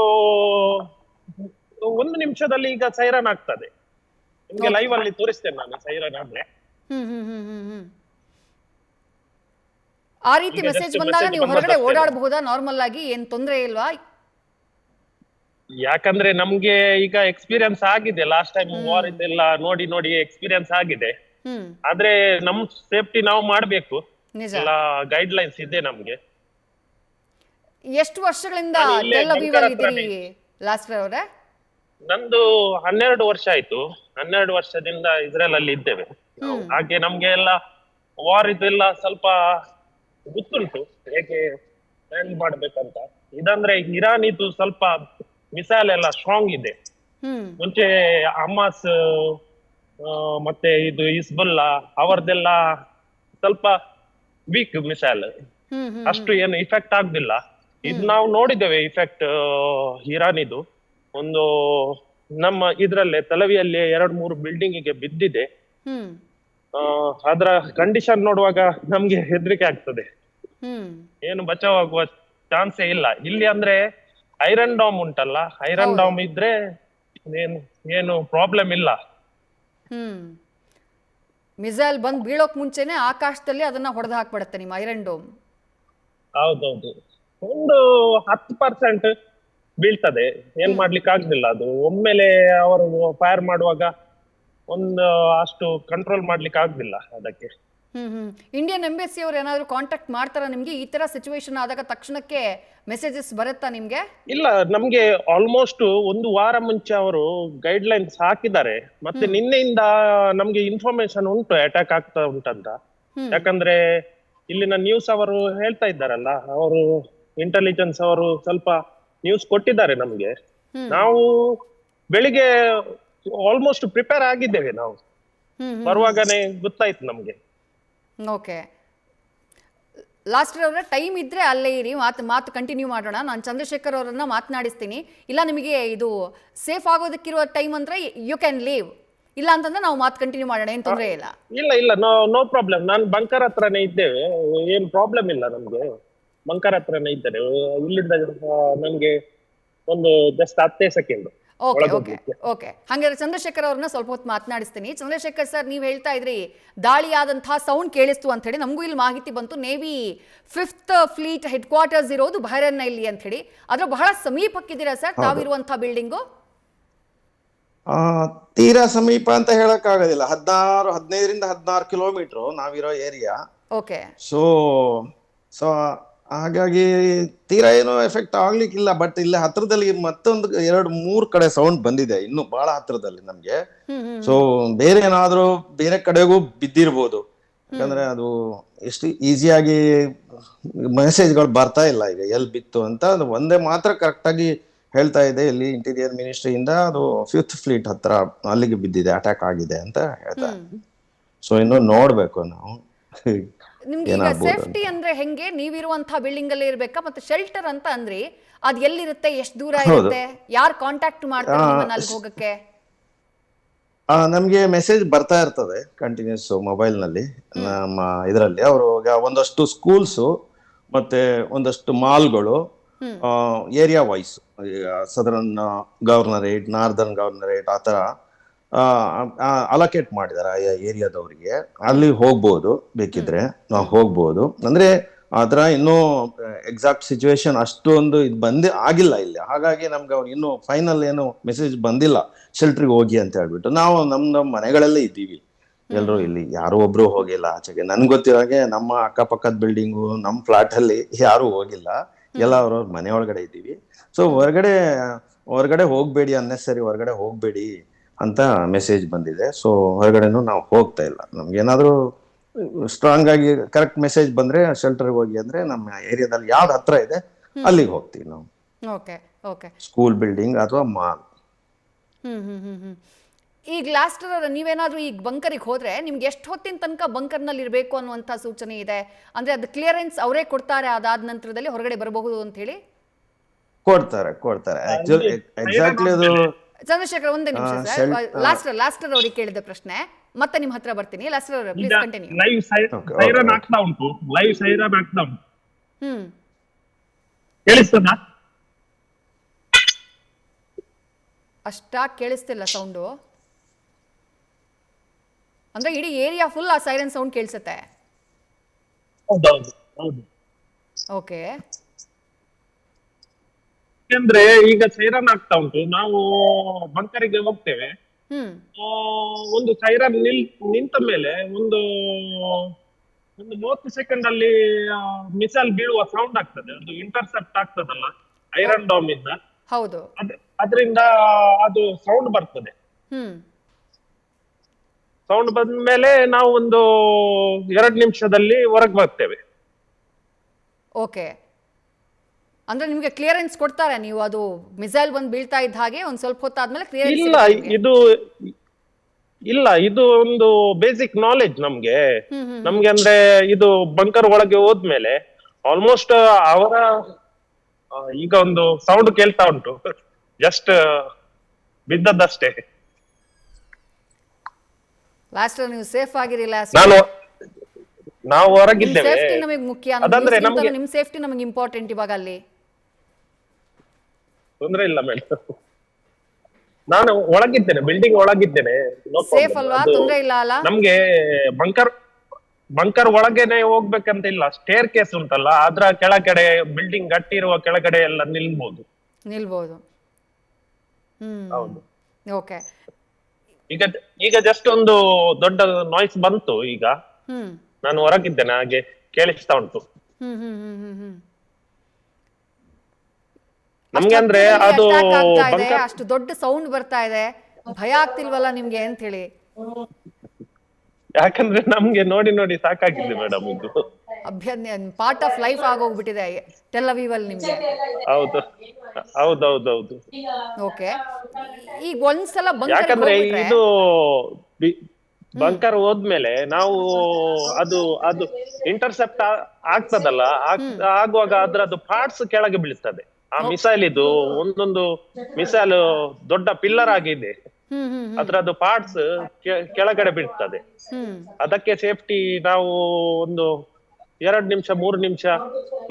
1 ನಿಮಿಷದಲ್ಲಿ ಈಗ ಸೈರನ್ ಆಗ್ತದೆ. ನಿಮ್ಗೆ ಲೈವ್ ಅಲ್ಲಿ ತೋರಿಸ್ತೇನೆ ನಾನು ಸೈರನ್ ಆದ್ರೆ. ಆ ರೀತಿ ಮೆಸೇಜ್ ಬಂದಾಗ ನೀವು ಹೊರಗಡೆ ಓಡಾಡಬಹುದಾ ನಾರ್ಮಲ್ ಆಗಿ? ಏನ್ ತೊಂದ್ರೆ ಇಲ್ವಾ? ಯಾಕಂದ್ರೆ ನಮ್ಗೆ ಈಗ ಎಕ್ಸ್ಪೀರಿಯನ್ಸ್ ಆಗಿದೆ, ಲಾಸ್ಟ್ ಟೈಮ್ ವಾರ್ ಇದೆಲ್ಲ ನೋಡಿ ಎಕ್ಸ್ಪೀರಿಯನ್ಸ್ ಆಗಿದೆ. ಆದ್ರೆ ನಮ್ ಸೇಫ್ಟಿ ನಾವು ಮಾಡ್ಬೇಕು, ಎಲ್ಲ ಗೈಡ್ ಲೈನ್ಸ್ ಇದೆ ನಮ್ಗೆ. ಎಷ್ಟು ವರ್ಷಗಳಿಂದ ಟೆಲ್ ಅವೀವ್ ಅಲ್ಲಿ ಇದ್ದೀರಿ ಲಾಸ್ಟರ್ ಅವರೇ? ನಂದು 12 ವರ್ಷ ಆಯ್ತು. 12 ವರ್ಷದಿಂದ ಇಸ್ರೇಲ್ ಅಲ್ಲಿ ಇದ್ದೇವೆ. ಹಾಗೆ ನಮ್ಗೆ ಎಲ್ಲ ವಾರ್ ಇದೆಲ್ಲ ಸ್ವಲ್ಪ ಗೊತ್ತುಂಟು, ಹೇಗೆ ಹ್ಯಾಂಡಲ್ ಮಾಡ್ಬೇಕಂತ. ಇದಂದ್ರೆ ಇರಾನ್ ಇದು ಸ್ವಲ್ಪ ಮಿಸೈಲ್ ಎಲ್ಲ ಸ್ಟ್ರಾಂಗ್ ಇದೆ, ಮುಂಚೆ ಹಮಾಸ್ ಮತ್ತೆ ಇದು ಹಿಜ್ಬುಲ್ಲಾ ಅವರದೆಲ್ಲ ಸ್ವಲ್ಪ ವೀಕ್ ಮಿಸೈಲ್, ಅಷ್ಟು ಏನು ಇಫೆಕ್ಟ್ ಆಗ್ಲಿಲ್ಲ. ಇದು ನಾವು ನೋಡಿದ್ದೇವೆ ಇಫೆಕ್ಟ್ ಇರಾನಿದು. ಒಂದು ನಮ್ಮ ಇದ್ರಲ್ಲೇ ತಲವಿಯಲ್ಲಿ 2-3 ಬಿಲ್ಡಿಂಗಿಗೆ ಬಿದ್ದಿದೆ. ಅದರ ಕಂಡೀಷನ್ ನೋಡುವಾಗ ನಮ್ಗೆ ಹೆದರಿಕೆ ಆಗ್ತದೆ. ಏನು ಬಚಾವಾಗುವ ಚಾನ್ಸೇ ಇಲ್ಲ ಇಲ್ಲಿ. ಅಂದ್ರೆ ಐರನ್ ಡಾಮ್ ಉಂಟಲ್ಲ, ಐರನ್ ಡಾಮ್ ಇದ್ರೆ ಏನು ಪ್ರಾಬ್ಲಮ್ ಇಲ್ಲ. ಮಿಸೈಲ್ ಬಂದ್ ಬೀಳೋಕ್ ಮುಂಚೆನೆ ಆಕಾಶದಲ್ಲಿ ಅದನ್ನ ಹೊಡೆದು ಹಾಕ್ಬಿಡುತ್ತೆ ನಿಮ್ಮ ಐರನ್ ಡೋಮ್. ಹೌದೌದು, ಒಂದು 10% ಬೀಳ್ತದೆ, ಏನ್ ಮಾಡ್ಲಿಕ್ಕೆ ಆಗ್ಲಿಲ್ಲ. ಅದು ಒಮ್ಮೆಲೆ ಅವರು ಫೈರ್ ಮಾಡುವಾಗ ಒಂದು ಅಷ್ಟು ಕಂಟ್ರೋಲ್ ಮಾಡ್ಲಿಕ್ಕೆ ಆಗ್ಲಿಲ್ಲ ಅದಕ್ಕೆ. ಇಂಡಿಯನ್ ಎಂಬಸಿ ಅವ್ರು ಏನಾದ್ರು ಕಾಂಟ್ಯಾಕ್ಟ್ ಮಾಡ್ತಾರಾ ನಿಮ್ಗೆ? ಈ ತರ ಸಿಚುವೇಶನ್ ಆದಾಗ ತಕ್ಷಣಕ್ಕೆ ಮೆಸೇಜಸ್ ಬರುತ್ತಾ ನಿಮ್ಗೆ? ಇಲ್ಲ, ನಮ್ಗೆ ಆಲ್ಮೋಸ್ಟ್ 1 ವಾರ ಮುಂಚೆ ಅವರು ಗೈಡ್ ಲೈನ್ಸ್ ಹಾಕಿದ್ದಾರೆ. ಮತ್ತೆ ನಿನ್ನೆಯಿಂದ ನಮ್ಗೆ ಇನ್ಫಾರ್ಮೇಶನ್ ಉಂಟು ಅಟ್ಯಾಕ್ ಆಗ್ತಾ ಉಂಟಂತ. ಯಾಕಂದ್ರೆ ಇಲ್ಲಿನ ನ್ಯೂಸ್ ಅವರು ಹೇಳ್ತಾ ಇದ್ದಾರಲ್ಲ, ಅವರು ಇಂಟೆಲಿಜೆನ್ಸ್ ಅವರು ಸ್ವಲ್ಪ ನ್ಯೂಸ್ ಕೊಟ್ಟಿದ್ದಾರೆ ನಮ್ಗೆ. ನಾವು ಬೆಳಿಗ್ಗೆ ಆಲ್ಮೋಸ್ಟ್ ಪ್ರಿಪೇರ್ ಆಗಿದ್ದೇವೆ. ನಾವು ಬರುವಾಗನೇ ಗೊತ್ತಾಯ್ತು ನಮ್ಗೆ. ಓಕೆ, ಲಾಸ್ಟ್ ಅವರ ಟೈಮ್ ಇದ್ರೆ ಅಲ್ಲೇ ಇರಿ, ಮಾತು ಕಂಟಿನ್ಯೂ ಮಾಡೋಣ. ನಾನು ಚಂದ್ರಶೇಖರ್ ಅವರನ್ನ ಮಾತನಾಡಿಸ್ತೀನಿ. ಇಲ್ಲ ನಿಮಗೆ ಇದು ಸೇಫ್ ಆಗೋದಕ್ಕಿರುವ ಟೈಮ್ ಅಂದ್ರೆ ಯು ಕ್ಯಾನ್ ಲೀವ್, ಇಲ್ಲ ಅಂತಂದ್ರೆ ನಾವು ಮಾತು ಕಂಟಿನ್ಯೂ ಮಾಡೋಣ, ಏನ್ ತೊಂದರೆ ಇಲ್ಲ. ಇಲ್ಲ, ನೋ ಪ್ರಾಬ್ಲಮ್. ನಾನು ಬಂಕರ್ ಹತ್ರನೇ ಇದ್ದೇವೆ, ಏನ್ ಪ್ರಾಬ್ಲಮ್ ಇಲ್ಲ ನಮ್ಗೆ. ಬಂಕರ್ ಹತ್ರನೇ ಇದ್ದೇನೆ. ಇಲ್ಲಿಂದ ನಮ್ಗೆ ಒಂದು ಜಸ್ಟ್ 10 ಸೆಕೆಂಡ್. ಓಕೆ. ಹಾಗಾದ್ರೆ ಚಂದ್ರಶೇಖರ್ ಅವ್ರನ್ನ ಸ್ವಲ್ಪ ಹೊತ್ತು ಮಾತನಾಡಿಸ್ತೀನಿ. ಚಂದ್ರಶೇಖರ್ ಸರ್, ನೀವು ಹೇಳ್ತಾ ಇದ್ರಿ ದಾಳಿಯಾದಂತಹ ಸೌಂಡ್ ಕೇಳಿಸ್ತು ಅಂತ ಹೇಳಿ. ನಮಗೂ ಇಲ್ಲಿ ಮಾಹಿತಿ ಬಂತು, navy 5th fleet head quarters ಇರೋದು ಬಹರೇನ್ನಲ್ಲಿ ಅಂತ ಹೇಳಿ. ಅದ್ರ ಬಹಳ ಸಮೀಪಕ್ಕಿದ್ದೀರಾ ಸರ್ ತಾವಿರುವಂತಹ ಬಿಲ್ಡಿಂಗು? ತೀರಾ ಸಮೀಪ ಅಂತ ಹೇಳಕ್ ಆಗೋದಿಲ್ಲ. 15ರಿಂದ 16 ಕಿಲೋಮೀಟರ್ ನಾವಿರೋ ಏರಿಯಾ. ಓಕೆ. ಸೊ ಹಾಗಾಗಿ ತೀರಾ ಏನೋ ಎಫೆಕ್ಟ್ ಆಗ್ಲಿಕ್ಕಿಲ್ಲ. ಬಟ್ ಇಲ್ಲಿ ಹತ್ರದಲ್ಲಿ ಮತ್ತೊಂದು 2-3 ಕಡೆ ಸೌಂಡ್ ಬಂದಿದೆ, ಇನ್ನು ಬಹಳ ಹತ್ರದಲ್ಲಿ ನಮ್ಗೆ. ಸೊ ಬೇರೆ ಏನಾದ್ರೂ ಬೇರೆ ಕಡೆಗೂ ಬಿದ್ದಿರ್ಬೋದು. ಯಾಕಂದ್ರೆ ಅದು ಎಷ್ಟು ಈಸಿಯಾಗಿ ಮೆಸೇಜ್ಗಳು ಬರ್ತಾ ಇಲ್ಲ ಈಗ ಎಲ್ಲಿ ಬಿತ್ತು ಅಂತ. ಅದು ಒಂದೇ ಮಾತ್ರ ಕರೆಕ್ಟ್ ಆಗಿ ಹೇಳ್ತಾ ಇದೆ, ಇಲ್ಲಿ ಇಂಟೀರಿಯರ್ ಮಿನಿಸ್ಟ್ರಿಯಿಂದ ಅದು 5th ಫ್ಲೀಟ್ ಹತ್ರ ಅಲ್ಲಿಗೆ ಬಿದ್ದಿದೆ, ಅಟ್ಯಾಕ್ ಆಗಿದೆ ಅಂತ ಹೇಳ್ತಾರೆ. ಸೊ ಇನ್ನು ನೋಡ್ಬೇಕು ನಾವು ನಿಮ್ಗೆ ಈಗ ಸೇಫ್ಟಿ ಅಂದ್ರೆ ಹೆಂಗೆ? ನೀವಿರುವಂತಹ ಬಿಲ್ಡಿಂಗ್ ಅಲ್ಲಿ ಇರ್ಬೇಕಾ? ಮತ್ತೆ ಶೆಲ್ಟರ್ ಅಂತ ಅಂದ್ರೆ ಅದ್ ಎಲ್ಲಿರುತ್ತೆ, ಎಷ್ಟು ದೂರ ಇರುತ್ತೆ, ಯಾರು ಕಾಂಟ್ಯಾಕ್ಟ್ ಮಾಡ್ತಾರೆ ನಿಮ್ಮನ್ನ ಅಲ್ಲಿ ಹೋಗಕ್ಕೆ? ನಮ್ಗೆ ಮೆಸೇಜ್ ಬರ್ತಾ ಇರ್ತದೆ ಕಂಟಿನ್ಯೂಸ್ ಮೊಬೈಲ್ ನಲ್ಲಿ. ನಮ್ಮ ಇದರಲ್ಲಿ ಅವರು ಒಂದಷ್ಟು ಸ್ಕೂಲ್ಸ್ ಮತ್ತೆ ಒಂದಷ್ಟು ಮಾಲ್ಗಳು area wise, southern governorate, northern governorate ಆ ತರ ಅಲೋಕೇಟ್ ಮಾಡಿದಾರೆ ಆ ಏರಿಯಾದವರಿಗೆ. ಅಲ್ಲಿ ಹೋಗ್ಬೋದು, ಬೇಕಿದ್ರೆ ನಾವು ಹೋಗ್ಬೋದು. ಅಂದ್ರೆ ಆತರ ಇನ್ನೂ ಎಕ್ಸಾಕ್ಟ್ ಸಿಚುವೇಶನ್ ಅಷ್ಟೊಂದು ಇದು ಆಗಿಲ್ಲ ಇಲ್ಲಿ. ಹಾಗಾಗಿ ನಮ್ಗೆ ಅವ್ರು ಇನ್ನೂ ಫೈನಲ್ ಏನು ಮೆಸೇಜ್ ಬಂದಿಲ್ಲ ಶೆಲ್ಟ್ರಿಗೆ ಹೋಗಿ ಅಂತ ಹೇಳ್ಬಿಟ್ಟು. ನಾವು ನಮ್ಮ ಮನೆಗಳಲ್ಲೇ ಇದ್ದೀವಿ ಎಲ್ರು, ಇಲ್ಲಿ ಯಾರು ಒಬ್ರು ಹೋಗಿಲ್ಲ ಆಚೆಗೆ. ನನ್ಗೆ ಗೊತ್ತಿರೋ ಹಾಗೆ ನಮ್ಮ ಅಕ್ಕಪಕ್ಕದ ಬಿಲ್ಡಿಂಗು, ನಮ್ಮ ಫ್ಲಾಟ್ ಅಲ್ಲಿ ಯಾರು ಹೋಗಿಲ್ಲ, ಎಲ್ಲ ಅವ್ರವ್ರ ಮನೆ ಒಳಗಡೆ ಇದ್ದೀವಿ. ಸೊ ಹೊರಗಡೆ ಹೋಗ್ಬೇಡಿ, ಅನ್ನೆಸರಿ ಹೊರಗಡೆ ಹೋಗ್ಬೇಡಿ ಅಂತ ಮೆಸೇಜ್ ಬಂದಿದೆ. ಸೊ ಹೊರಗಡೆನೂ ನಾವು ಹೋಗ್ತಾ ಇಲ್ಲ. ನಮ್ಗೆ ಏನಾದ್ರು ಸ್ಟ್ರಾಂಗ್ ಆಗಿ ಕರೆಕ್ಟ್ ಮೆಸೇಜ್ ಬಂದ್ರೆ ಶೆಲ್ಟರ್ಗೆ ಹೋಗಿ ಅಂದ್ರೆ ನಮ್ಮ ಏರಿಯಾದಲ್ಲಿ ಯಾವ್ದು ಹತ್ರ ಇದೆ ಅಲ್ಲಿಗೆ ಹೋಗ್ತೀವಿ ನಾವು. ಸ್ಕೂಲ್ ಬಿಲ್ಡಿಂಗ್ ಅಥವಾ ಮಾಲ್. ಈಗ ಲಾಸ್ಟ್ ನೀವೇನಾದ್ರೂ ಈಗ ಬಂಕರಿಗೆ ಹೋದ್ರೆ ನಿಮ್ಗೆ ಎಷ್ಟು ಹೊತ್ತಿನ ತನಕ ಬಂಕರ್ ನಲ್ಲಿ ಇರಬೇಕು ಅನ್ನುವಂತ ಸೂಚನೆ ಇದೆ? ಅಂದ್ರೆ ಅದು ಕ್ಲಿಯರೆನ್ಸ್ ಅವರೇ ಕೊಡ್ತಾರೆ, ಅದಾದ ನಂತರದಲ್ಲಿ ಹೊರಗಡೆ ಬರಬಹುದು ಅಂತ ಹೇಳಿ? ಕೊಡ್ತಾರೆ. ಆಕ್ಚುಲಿ ಎಕ್ಸಾಕ್ಟ್ಲಿ ಅದು ಚಂದ್ರಶೇಖರ್ ಒಂದೇ ನಿಮಿಷ ಸರ್, ಲಾಸ್ಟರ್ ಅವ್ರಿಗೆ ಕೇಳಿದ ಪ್ರಶ್ನೆ ಮತ್ತೆ ನಿಮ್ ಹತ್ರ ಬರ್ತೀನಿ. ಲಾಸ್ಟರ್ ಅವರೇ ಪ್ಲೀಸ್ ಕಂಟಿನ್ಯೂ. ಲೈವ್ ಸೈರನ್ ಆಗ್ತಾ ಉಂಟು, ಲೈವ್ ಸೈರನ್ ಆಗ್ತಾ ಉಂಟು. ಕೇಳಿಸ್ತದಾ? ಅಷ್ಟಾಗಿ ಕೇಳಿಸ್ತಿಲ್ಲ ಸೌಂಡು. ಅಂದ್ರೆ ಇಡೀ ಏರಿಯಾ ಫುಲ್ ಆ ಸೈರನ್ ಸೌಂಡ್ ಕೇಳಿಸುತ್ತೆ. ಹೌದು. ಓಕೆ. ಯಾಕಂದ್ರೆ ಈಗ ಸೈರನ್ ಆಗ್ತಾ ಉಂಟು, ನಾವು ಬಂಕರಿಗೆ ಹೋಗ್ತೇವೆ. ಒಂದು ಸೈರನ್ ನಿಂತ ಮೇಲೆ ಒಂದು 30 ಸೆಕೆಂಡ್ ಅಲ್ಲಿ ಮಿಸೈಲ್ ಬೀಳುವ ಸೌಂಡ್ ಆಗ್ತದೆ. ಅದು ಇಂಟರ್ಸೆಪ್ಟ್ ಆಗ್ತದಲ್ಲ ಐರನ್ ಡಾಮ್ ಇಂದ. ಹೌದು. ಅದರಿಂದ ಅದು ಸೌಂಡ್ ಬರ್ತದೆ. ಸೌಂಡ್ ಬಂದ ಮೇಲೆ ನಾವು ಒಂದು 2 ನಿಮಿಷದಲ್ಲಿ ಹೊರಗೆ ಬರ್ತೇವೆ. ಓಕೆ. ಅಂದ್ರೆ ನಿಮ್ಗೆ ಕ್ಲಿಯರೆನ್ಸ್ ಕೊಡ್ತಾರೆ, ನೀವು ಅದು ಮಿಸೈಲ್ ಬಂದು ಬೀಳ್ತಾ ಇದ್ದ ಹಾಗೆ ಒಂದ್ ಸ್ವಲ್ಪ ಹೊತ್ತಾದ್ಮೇಲೆ ಇಲ್ಲ ಕ್ಲಿಯರೆನ್ಸ್? ಇದು ಒಂದು ಬೇಸಿಕ್ ನಾಲೆಡ್ಜ್ ನಮ್ಗೆ. ಅಂದ್ರೆ ಇದು ಬಂಕರ್ ಒಳಗೆ ಹೋದ್ಮೇಲೆ ಆಲ್ಮೋಸ್ಟ್ ಅವರ ಈಗ ಒಂದು ಸೌಂಡ್ ಕೇಳ್ತಾ ಉಂಟು, ಜಸ್ಟ್ ಬಿದ್ದದ್ದಷ್ಟೇ. ಲಾಸ್ಟ್ ನೀವು ಸೇಫ್ ಆಗಿರಿ ಲಾಸ್ಟ್. ನಾವು ಹೊರಗಿದ್ದೇವೆ. ಸೇಫ್ಟಿ ನಮಗೆ ಮುಖ್ಯ, ಅದಂದ್ರೆ ನಮ್ಗೆ ನಿಮ್ ಸೇಫ್ಟಿ ನಮಗೆ ಇಂಪಾರ್ಟೆಂಟ್ ಇವಾಗ ಅಲ್ಲಿ. ತೊಂದ್ರೆ ಇಲ್ಲ ಮೇಡಮ್, ನಾನು ಒಳಗಿದ್ದೇನೆ, ಬಿಲ್ಡಿಂಗ್ ಒಳಗಿದ್ದೇನೆ. ಸೇಫ್ ಅಲ್ವಾ? ತೊಂದ್ರೆ ಇಲ್ಲ ಅಲ್ಲ? ನಮ್ಗೆ ಬಂಕರ್ ಒಳಗೇನೆ ಹೋಗ್ಬೇಕಂತ ಇಲ್ಲ, ಸ್ಟೇರ್ ಕೇಸ್ ಉಂಟಲ್ಲ, ಅದ್ರ ಕೆಳಗಡೆ ಬಿಲ್ಡಿಂಗ್ ಗಟ್ಟಿರುವ ಕೆಳಗಡೆ ಎಲ್ಲ ನಿಲ್ಬಹುದು. ಹೌದು. ಓಕೆ. ಈಗ ಜಸ್ಟ್ ಒಂದು ದೊಡ್ಡ ನಾಯ್ಸ್ ಬಂತು, ಈಗ ನಾನು ಹೊರಗಿದ್ದೇನೆ, ಹಾಗೆ ಕೇಳಿಸ್ತಾ ಉಂಟು ನಮ್ಗೆ. ಅಂದ್ರೆ ಅದು ಅಷ್ಟು ದೊಡ್ಡ ಸೌಂಡ್ ಬರ್ತಾ ಇದೆ, ಭಯ ಆಗ್ತಿಲ್ವಲ್ಲ ನಿಮ್ಗೆ ಅಂತ ಹೇಳಿ? ಯಾಕಂದ್ರೆ ನಮ್ಗೆ ನೋಡಿ ನೋಡಿ ಸಾಕಾಗಿದೆ ಮೇಡಮ್, ಇದು ಪಾರ್ಟ್ ಆಫ್ ಲೈಫ್ ಆಗೋಗ್ಬಿಟ್ಟಿದೆ ಟೆಲ್ ಅವೀವ್ ಅಲ್ಲಿ ನಿಮ್ಗೆ. ಹೌದೌದೌದು. ಓಕೆ. ಈಗ ಒಂದ್ಸಲ ಯಾಕಂದ್ರೆ ಇದು ಬಂಕರ್ ಹೋದ್ಮೇಲೆ ನಾವು ಅದು ಇಂಟರ್ಸೆಪ್ಟ್ ಆಗ್ತದಲ್ಲ, ಆಗುವಾಗ ಅದ್ರದ್ದು ಪಾರ್ಟ್ಸ್ ಕೆಳಗೆ ಬೀಳ್ತದೆ. ಆ ಮಿಸೈಲ್ ಇದು ಒಂದೊಂದು ಮಿಸೈಲ್ ದೊಡ್ಡ ಪಿಲ್ಲರ್ ಆಗಿದೆ, ಅದ್ರದ್ದು ಪಾರ್ಟ್ಸ್ ಕೆಳಗಡೆ ಬೀಳ್ತದೆ. ಅದಕ್ಕೆ ಸೇಫ್ಟಿ ನಾವು ಒಂದು 2 ನಿಮಿಷ 3 ನಿಮಿಷ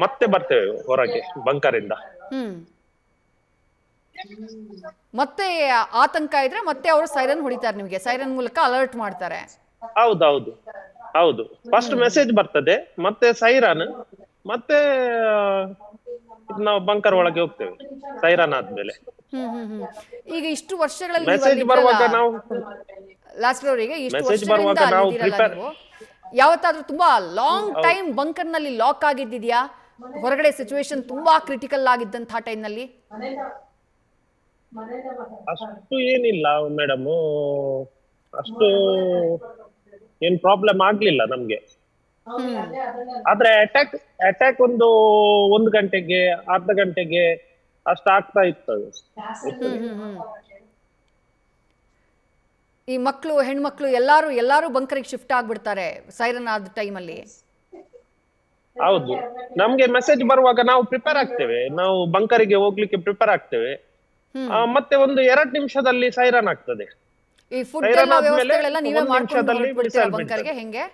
ಮತ್ತೆ ಬರ್ತೇವೆ ಹೊರಗೆ ಬಂಕರ್ ಇಂದ. ಮತ್ತೆ ಆತಂಕ ಇದ್ರೆ ಮತ್ತೆ ಅವರು ಸೈರನ್ ಹೊಡಿತಾರೆ ನಿಮ್ಗೆ, ಸೈರನ್ ಮೂಲಕ ಅಲರ್ಟ್ ಮಾಡ್ತಾರೆ. ಹೌದು. ಫಸ್ಟ್ ಮೆಸೇಜ್ ಬರ್ತದೆ, ಮತ್ತೆ ಸೈರನ್, ಮತ್ತೆ ನಾವು ಬಂಕರ್ ಒಳಗೆ ಹೋಗ್ತೇವೆ ಸೈರನ್ ಆದ್ಮೇಲೆ. ಈಗ ಇಷ್ಟು ವರ್ಷಗಳಲ್ಲಿ ಮೆಸೇಜ್ ಬರುವಾಗ ನಾವು ಲಾಸ್ಟ್ ಅವರಿಗೆ ಇಷ್ಟು ವರ್ಷಗಳಿಂದ ಅಲ್ಲಿದ್ದೀರಲ್ಲ ನೀವು, ಯಾವತ್ತಾದ್ರೂ ತುಂಬಾ ಲಾಂಗ್ ಟೈಮ್ ಬಂಕರ್ ನಲ್ಲಿ ಲಾಕ್ ಆಗಿದ್ದಿದ್ಯಾ? ಹೊರಗಡೆ ಸಿಚುವೇಶನ್ ತುಂಬಾ ಕ್ರಿಟಿಕಲ್ ಆಗಿದ್ದಂತಹ ಟೈಮ್ ನಲ್ಲಿ? ಅಷ್ಟು ಏನಿಲ್ಲ ಮೇಡಮ್, ಅಷ್ಟು ಏನ್ ಪ್ರಾಬ್ಲಮ್ ಆಗ್ಲಿಲ್ಲ ನಮ್ಗೆ. ಆದ್ರೆ ಅಟ್ಯಾಕ್ ಒಂದು ಗಂಟೆಗೆ ಅರ್ಧ ಗಂಟೆಗೆ ಅಷ್ಟು ಆಗ್ತಾ ಇರ್ತದೆ. ಈ ಮಕ್ಕಳು ಹೆಣ್ಮಕ್ಳು ಎಲ್ಲಾರು ಬಂಕರಿಗೆ ಶಿಫ್ಟ್ ಆಗ್ಬಿಡ್ತಾರೆ ಸೈರನ್ ಆದ ಟೈಮಲ್ಲಿ? ಹೌದು. ನಮ್ಗೆ ಮೆಸೇಜ್ ಬರುವಾಗ ನಾವು ಪ್ರಿಪೇರ್ ಆಗ್ತೇವೆ, ನಾವು ಬಂಕರಿಗೆ ಹೋಗ್ಲಿಕ್ಕೆ ಪ್ರಿಪೇರ್ ಆಗ್ತೇವೆ. ಮತ್ತೆ ಒಂದು 2 ನಿಮಿಷದಲ್ಲಿ ಸೈರನ್ ಆಗ್ತದೆ. ಈ ಫುಡ್ ಎಲ್ಲ ವ್ಯವಸ್ಥೆಗಳೆಲ್ಲ ನೀವೇ ಮಾಡ್ಕೊಂಡು ಹೊರಟ್ಬಿಡ್ತೀರಾ ಬಂಕರ್ಗೆ? ಹೆಂಗೆ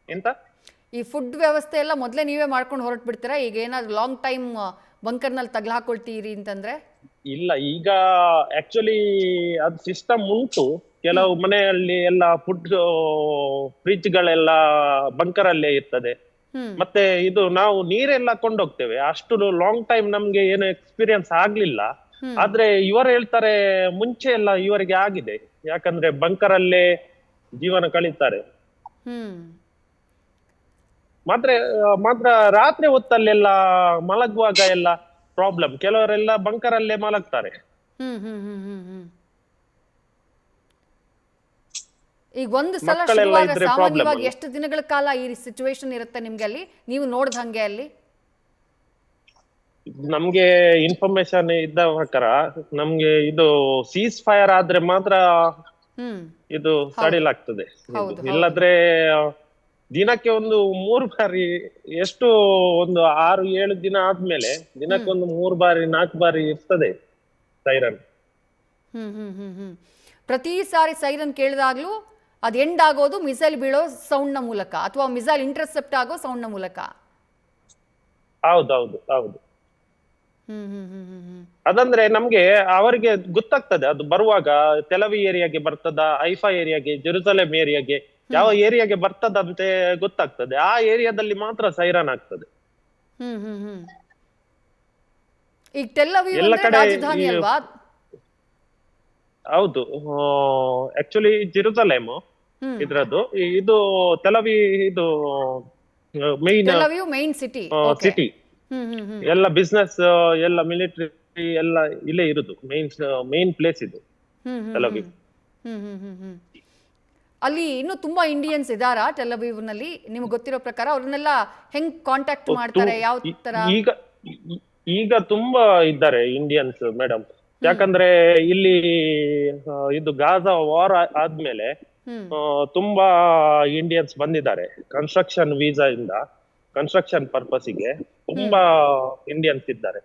ಎಂತ? ಈ ಫುಡ್ ವ್ಯವಸ್ಥೆ ಎಲ್ಲ ಮೊದಲೇ ನೀವೇ ಮಾಡ್ಕೊಂಡು ಹೊರಟ್ಬಿಡ್ತೀರಾ? ಈಗ ಏನಾದ್ರು ಲಾಂಗ್ ಟೈಮ್ ಬಂಕರ್ ನಲ್ಲಿ ತಗ್ಲಾಕೊಳ್ತೀರಿ ಅಂತಂದ್ರೆ? ಇಲ್ಲ, ಈಗ ಆಕ್ಚುಲಿ ಅದು ಸಿಸ್ಟಮ್ ಉಂಟು. ಕೆಲವು ಮನೆಯಲ್ಲಿ ಎಲ್ಲ ಫುಡ್ ಫ್ರಿಜ್ ಗಳೆಲ್ಲ ಬಂಕರ್ ಅಲ್ಲೇ ಇರ್ತದೆ. ಮತ್ತೆ ಇದು ನಾವು ನೀರೆಲ್ಲ ಕೊಂಡೋಗ್ತೇವೆ. ಅಷ್ಟು ಲಾಂಗ್ ಟೈಮ್ ನಮ್ಗೆ ಏನು ಎಕ್ಸ್ಪೀರಿಯನ್ಸ್ ಆಗ್ಲಿಲ್ಲ. ಆದ್ರೆ ಇವರು ಹೇಳ್ತಾರೆ ಮುಂಚೆ ಎಲ್ಲ ಇವರಿಗೆ ಆಗಿದೆ, ಯಾಕಂದ್ರೆ ಬಂಕರ್ ಅಲ್ಲೇ ಜೀವನ ಕಳೀತಾರೆ. ಮಾತ್ರ ರಾತ್ರಿ ಹೊತ್ತಲ್ಲೆಲ್ಲ ಮಲಗುವಾಗ ಎಲ್ಲ ಪ್ರಾಬ್ಲಮ್. ಕೆಲವರೆಲ್ಲ ಬಂಕರ್ ಅಲ್ಲೇ ಮಲಗ್ತಾರೆ. ಈಗ ಒಂದು ಸಲ ಶುರುವಾಗ ಸಾಮಾನ್ಯವಾಗಿ ಎಷ್ಟು ದಿನಗಳ ಕಾಲ ಈ ಸಿಚುವೇಶನ್ ಇರುತ್ತೆ ನಿಮ್ಗೆ ಅಲ್ಲಿ, ನೀವು ನೋಡ್ದ ಹಂಗೆ ಅಲ್ಲಿ? ನಮ್ಗೆ ಇನ್ಫಾರ್ಮೇಶನ್ ಇದ್ದ ಪ್ರಕಾರ ನಮ್ಗೆ ಇದು ಸೀಸ್ ಫೈರ್ ಆದ್ರೆ ಮಾತ್ರ ಇದು ಸಡಿಲ್ ಆಗ್ತದೆ. ಇಲ್ಲದ್ರೆ ದಿನಕ್ಕೆ ಒಂದು 3 ಬಾರಿ, ಎಷ್ಟು ಒಂದು 6-7 ದಿನ ಆದ್ಮೇಲೆ ದಿನಕ್ಕೆ ಒಂದು 3 ಬಾರಿ 4 ಬಾರಿ ಇರ್ತದೆ ಸೈರನ್. ಪ್ರತಿ ಸಾರಿ ಸೈರನ್ ಕೇಳಿದಾಗ್ಲೂ ಅದು ಎಂಡ್ ಆಗೋದು ಮಿಸೈಲ್ ಬೀಳೋ ಸೌಂಡ್ ನ ಮೂಲಕ ಅಥವಾ ಮಿಸೈಲ್ ಇಂಟರ್ಸೆಪ್ಟ್ ಆಗೋ ಸೌಂಡ್ ನ ಮೂಲಕ? ಹೌದು. ಅದಂದ್ರೆ ನಮ್ಗೆ ಅವರಿಗೆ ಗೊತ್ತಾಗ್ತದೆ ಅದು ಬರುವಾಗ ತೆಲವಿ ಏರಿಯಾಗೆ ಬರ್ತದ, ಐಫಾ ಏರಿಯಾಗೆ, ಜೆರುಸಲೇಮ್ ಏರಿಯಾಗೆ, ಯಾವ ಏರಿಯಾಗೆ ಬರ್ತದಂತೆ ಗೊತ್ತಾಗ್ತದೆ. ಆ ಏರಿಯಾದಲ್ಲಿ ಮಾತ್ರ ಸೈರನ್ ಆಗ್ತದೆ. ಈಗ ಟೆಲ್ ಅವೀವ್ ಅಂದ್ರೆ ರಾಜಧಾನಿ ಅಲ್ವಾ? ಹೌದು, ಆಕ್ಚುಲಿ ಜೆರುಸಲೇಮ್ ಇದ್ರದ್ದು. ಇದು ತೆಲವಿ, ಇದು ಮೈನ್ ಸಿಟಿ. ಎಲ್ಲ ಬಿಸ್ನೆಸ್, ಎಲ್ಲ ಮಿಲಿಟರಿ ಎಲ್ಲ ಇಲ್ಲೇ ಇರುದು. ಮೇನ್ ಪ್ಲೇಸ್ ಇದು ತೆಲ್ ಅವೀವ್. ಅಲ್ಲಿ ಇನ್ನೂ ತುಂಬಾ ಇಂಡಿಯನ್ಸ್ ಇದಾರಾ ಟೆಲ್ ಅವೀವ್ನಲ್ಲಿ? ನಿಮ್ಗೆ ಗೊತ್ತಿರೋ ಪ್ರಕಾರ ಅವ್ರನ್ನೆಲ್ಲ ಹೆಂಗ್ ಕಾಂಟ್ಯಾಕ್ಟ್ ಮಾಡ್ತಾರೆ, ಯಾವ ತರ? ಈಗ ಈಗ ತುಂಬಾ ಇದ್ದಾರೆ ಇಂಡಿಯನ್ಸ್ ಮೇಡಮ್. ಯಾಕಂದ್ರೆ ಇಲ್ಲಿ ಇದು ಗಾಜಾ ವಾರ್ ಆದ್ಮೇಲೆ ತುಂಬಾ ಇಂಡಿಯನ್ಸ್ ಬಂದಿದ್ದಾರೆ ಕನ್ಸ್ಟ್ರಕ್ಷನ್ ವೀಸಾ ಇಂದ, ಕನ್ಸ್ಟ್ರಕ್ಷನ್ ಪರ್ಪಸ್ಗೆ ತುಂಬಾ ಇಂಡಿಯನ್ಸ್ ಇದ್ದಾರೆ.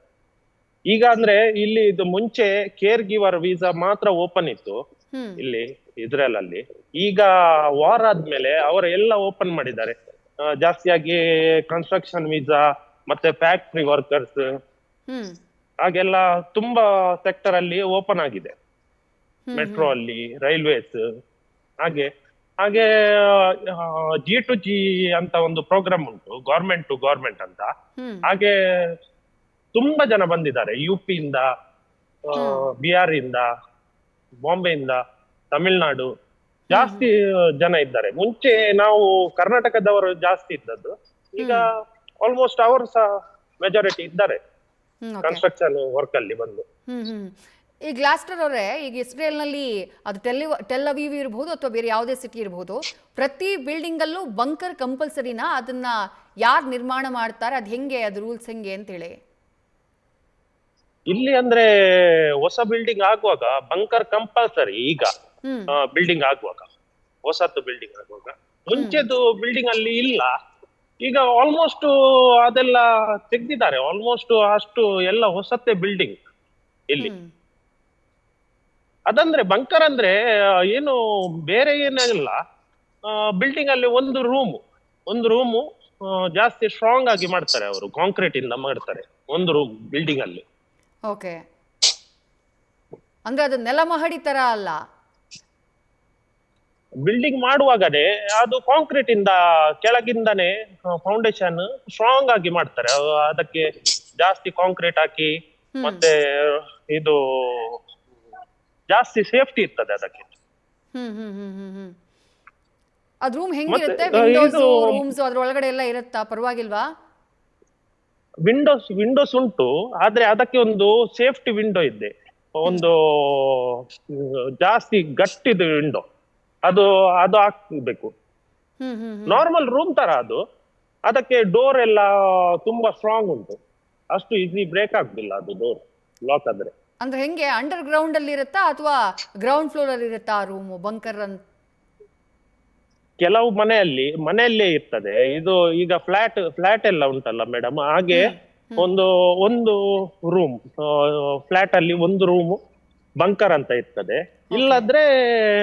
ಈಗ ಅಂದ್ರೆ ಇಲ್ಲಿ ಇದು ಮುಂಚೆ ಕೇರ್ ಗಿವರ್ ವೀಸಾ ಮಾತ್ರ ಓಪನ್ ಇತ್ತು ಇಲ್ಲಿ ಇಸ್ರೇಲ್ ಅಲ್ಲಿ. ಈಗ ವಾರ್ ಆದ್ಮೇಲೆ ಅವರ ಎಲ್ಲ ಓಪನ್ ಮಾಡಿದ್ದಾರೆ. ಜಾಸ್ತಿಯಾಗಿ ಕನ್ಸ್ಟ್ರಕ್ಷನ್ ವೀಸಾ ಮತ್ತೆ ಫ್ಯಾಕ್ಟ್ರಿ ವರ್ಕರ್ಸ್ ಹಾಗೆಲ್ಲ ತುಂಬಾ ಸೆಕ್ಟರ್ ಅಲ್ಲಿ ಓಪನ್ ಆಗಿದೆ. ಮೆಟ್ರೋ ಅಲ್ಲಿ, ರೈಲ್ವೇಸ್, ಹಾಗೆ ಹಾಗೆ G2G ಅಂತ ಒಂದು ಪ್ರೋಗ್ರಾಮ್ ಉಂಟು, ಗೌರ್ಮೆಂಟ್ ಟು ಗೌರ್ಮೆಂಟ್ ಅಂತ. ಹಾಗೆ ತುಂಬಾ ಜನ ಬಂದಿದ್ದಾರೆ UP ಇಂದ, ಬಿಹಾರ್ ಇಂದ, ಬಾಂಬೆಯಿಂದ, ತಮಿಳ್ನಾಡು, ಜಾಸ್ತಿ ಜನ ಇದ್ದಾರೆ. ಮುಂಚೆ ನಾವು ಕರ್ನಾಟಕದವರು ಜಾಸ್ತಿ ಇದ್ದದ್ದು, ಈಗ ಆಲ್ಮೋಸ್ಟ್ ಅವರು ಸಹ ಮೆಜಾರಿಟಿ ಇದ್ದಾರೆ ಕನ್ಸ್ಟ್ರಕ್ಷನ್ ವರ್ಕ್ ಅಲ್ಲಿ ಬಂದು. ಈ ಗ್ಲಾಸ್ಟರ್ ಅವರೇ, ಈಗ ಇಸ್ರೇಲ್ನಲ್ಲಿ ಅದು ಟೆಲ್ ಅವೀವ್ ಇರಬಹುದು ಅಥವಾ ಬೇರೆ ಯಾವುದೇ ಸಿಟಿ ಇರಬಹುದು, ಪ್ರತಿ ಬಿಲ್ಡಿಂಗ್ ಅಲ್ಲೂ ಬಂಕರ್ ಕಂಪಲ್ಸರಿನಾ? ಅದನ್ನ ಯಾರು ನಿರ್ಮಾಣ ಮಾಡ್ತಾರೆ, ಅದು ಹೆಂಗೆ, ಅದು ರೂಲ್ಸ್ ಹೆಂಗೆ ಅಂತ ಹೇಳಿ? ಇಲ್ಲಿ ಅಂದ್ರೆ ಹೊಸ ಬಿಲ್ಡಿಂಗ್ ಆಗುವಾಗ ಬಂಕರ್ ಕಂಪಲ್ಸರಿ. ಈಗ ಬಿಲ್ಡಿಂಗ್ ಆಗುವಾಗ, ಹೊಸತ್ತು ಬಿಲ್ಡಿಂಗ್ ಆಗುವಾಗ. ಮುಂಚೆದು ಬಿಲ್ಡಿಂಗ್ ಅಲ್ಲಿ ಇಲ್ಲ. ಈಗ ಆಲ್ಮೋಸ್ಟ್ ಅದೆಲ್ಲ ತೆಗ್ದಿದ್ದಾರೆ, ಆಲ್ಮೋಸ್ಟ್ ಅಷ್ಟು ಎಲ್ಲ ಹೊಸತ್ತೆ ಬಿಲ್ಡಿಂಗ್ ಇಲ್ಲಿ. ಅದಂದ್ರೆ ಬಂಕರ್ ಅಂದ್ರೆ ಏನು ಬೇರೆ ಏನಿಲ್ಲ, ಬಿಲ್ಡಿಂಗ್ ಅಲ್ಲಿ ಒಂದು ರೂಮು ಜಾಸ್ತಿ ಸ್ಟ್ರಾಂಗ್ ಆಗಿ ಮಾಡ್ತಾರೆ ಅವರು, ಕಾಂಕ್ರೀಟ್ ಇಂದ ಮಾಡ್ತಾರೆ ಒಂದು ರೂಮ್ ಬಿಲ್ಡಿಂಗ್ ಅಲ್ಲಿ. ಓಕೆ, ಅಂದ್ರೆ ಅದು ನೆಲಮಹಡಿ ತರ ಅಲ್ಲ, ಬಿಲ್ಡಿಂಗ್ ಮಾಡುವಾಗನೇ ಅದು ಕಾಂಕ್ರೀಟ್ ಇಂದ ಕೆಳಗಿಂದಾನೆ ಫೌಂಡೇಶನ್ ಸ್ಟ್ರಾಂಗ್ ಆಗಿ ಮಾಡ್ತಾರೆ. ಅದಕ್ಕೆ ಜಾಸ್ತಿ ಕಾಂಕ್ರೀಟ್ ಹಾಕಿ, ಮತ್ತೆ ಇದು ಜಾಸ್ತಿ ಸೇಫ್ಟಿ ಇರ್ತದೆ ಅದಕ್ಕೆ. ಅದ್ ರೂಮ್ ಹೆಂಗಿರುತ್ತೆ? ವಿಂಡೋಸ್, ರೂಮ್ಸ್ ಅದ್ರೊಳಗಡೆ ಎಲ್ಲ ಇರುತ್ತಾ? ಪರವಾಗಿಲ್ವಾ? ವಿಂಡೋಸ್ ಉಂಟು, ಆದ್ರೆ ಅದಕ್ಕೆ ಒಂದು ಸೇಫ್ಟಿ ವಿಂಡೋ ಇದೆ, ಒಂದು ಜಾಸ್ತಿ ಗಟ್ಟಿದ ವಿಂಡೋ, ಅದು ಹಾಕ್ಬೇಕು. ನಾರ್ಮಲ್ ರೂಮ್ ತರ ಅದು. ಅದಕ್ಕೆ ಡೋರ್ ಎಲ್ಲ ತುಂಬಾ ಸ್ಟ್ರಾಂಗ್ ಉಂಟು, ಅಷ್ಟು ಈಸಿ ಬ್ರೇಕ್ ಆಗ್ತಿಲ್ಲ ಅದು ಡೋರ್ ಲಾಕ್ ಆದ್ರೆ. ಅಂದ್ರೆ ಹೆಂಗೆ, ಅಂಡರ್ ಗ್ರೌಂಡ್ ಅಲ್ಲಿ ಇರುತ್ತಾ ಅಥವಾ ಗ್ರೌಂಡ್ ಫ್ಲೋರ್ ಅಲ್ಲಿ ಇರುತ್ತಾ ರೂಮ್ ಬಂಕರ್ ಅಂತ? ಕೆಲವು ಮನೆಯಲ್ಲೇ ಇರ್ತದೆ. ಇದು ಈಗ ಫ್ಲಾಟ್ ಎಲ್ಲ ಉಂಟಲ್ಲ ಮೇಡಮ್, ಹಾಗೆ ಒಂದು ರೂಮ್ ಫ್ಲಾಟ್ ಅಲ್ಲಿ ಒಂದು ರೂಮ್ ಬಂಕರ್ ಅಂತ ಇರ್ತದೆ. ಇಲ್ಲದ್ರೆ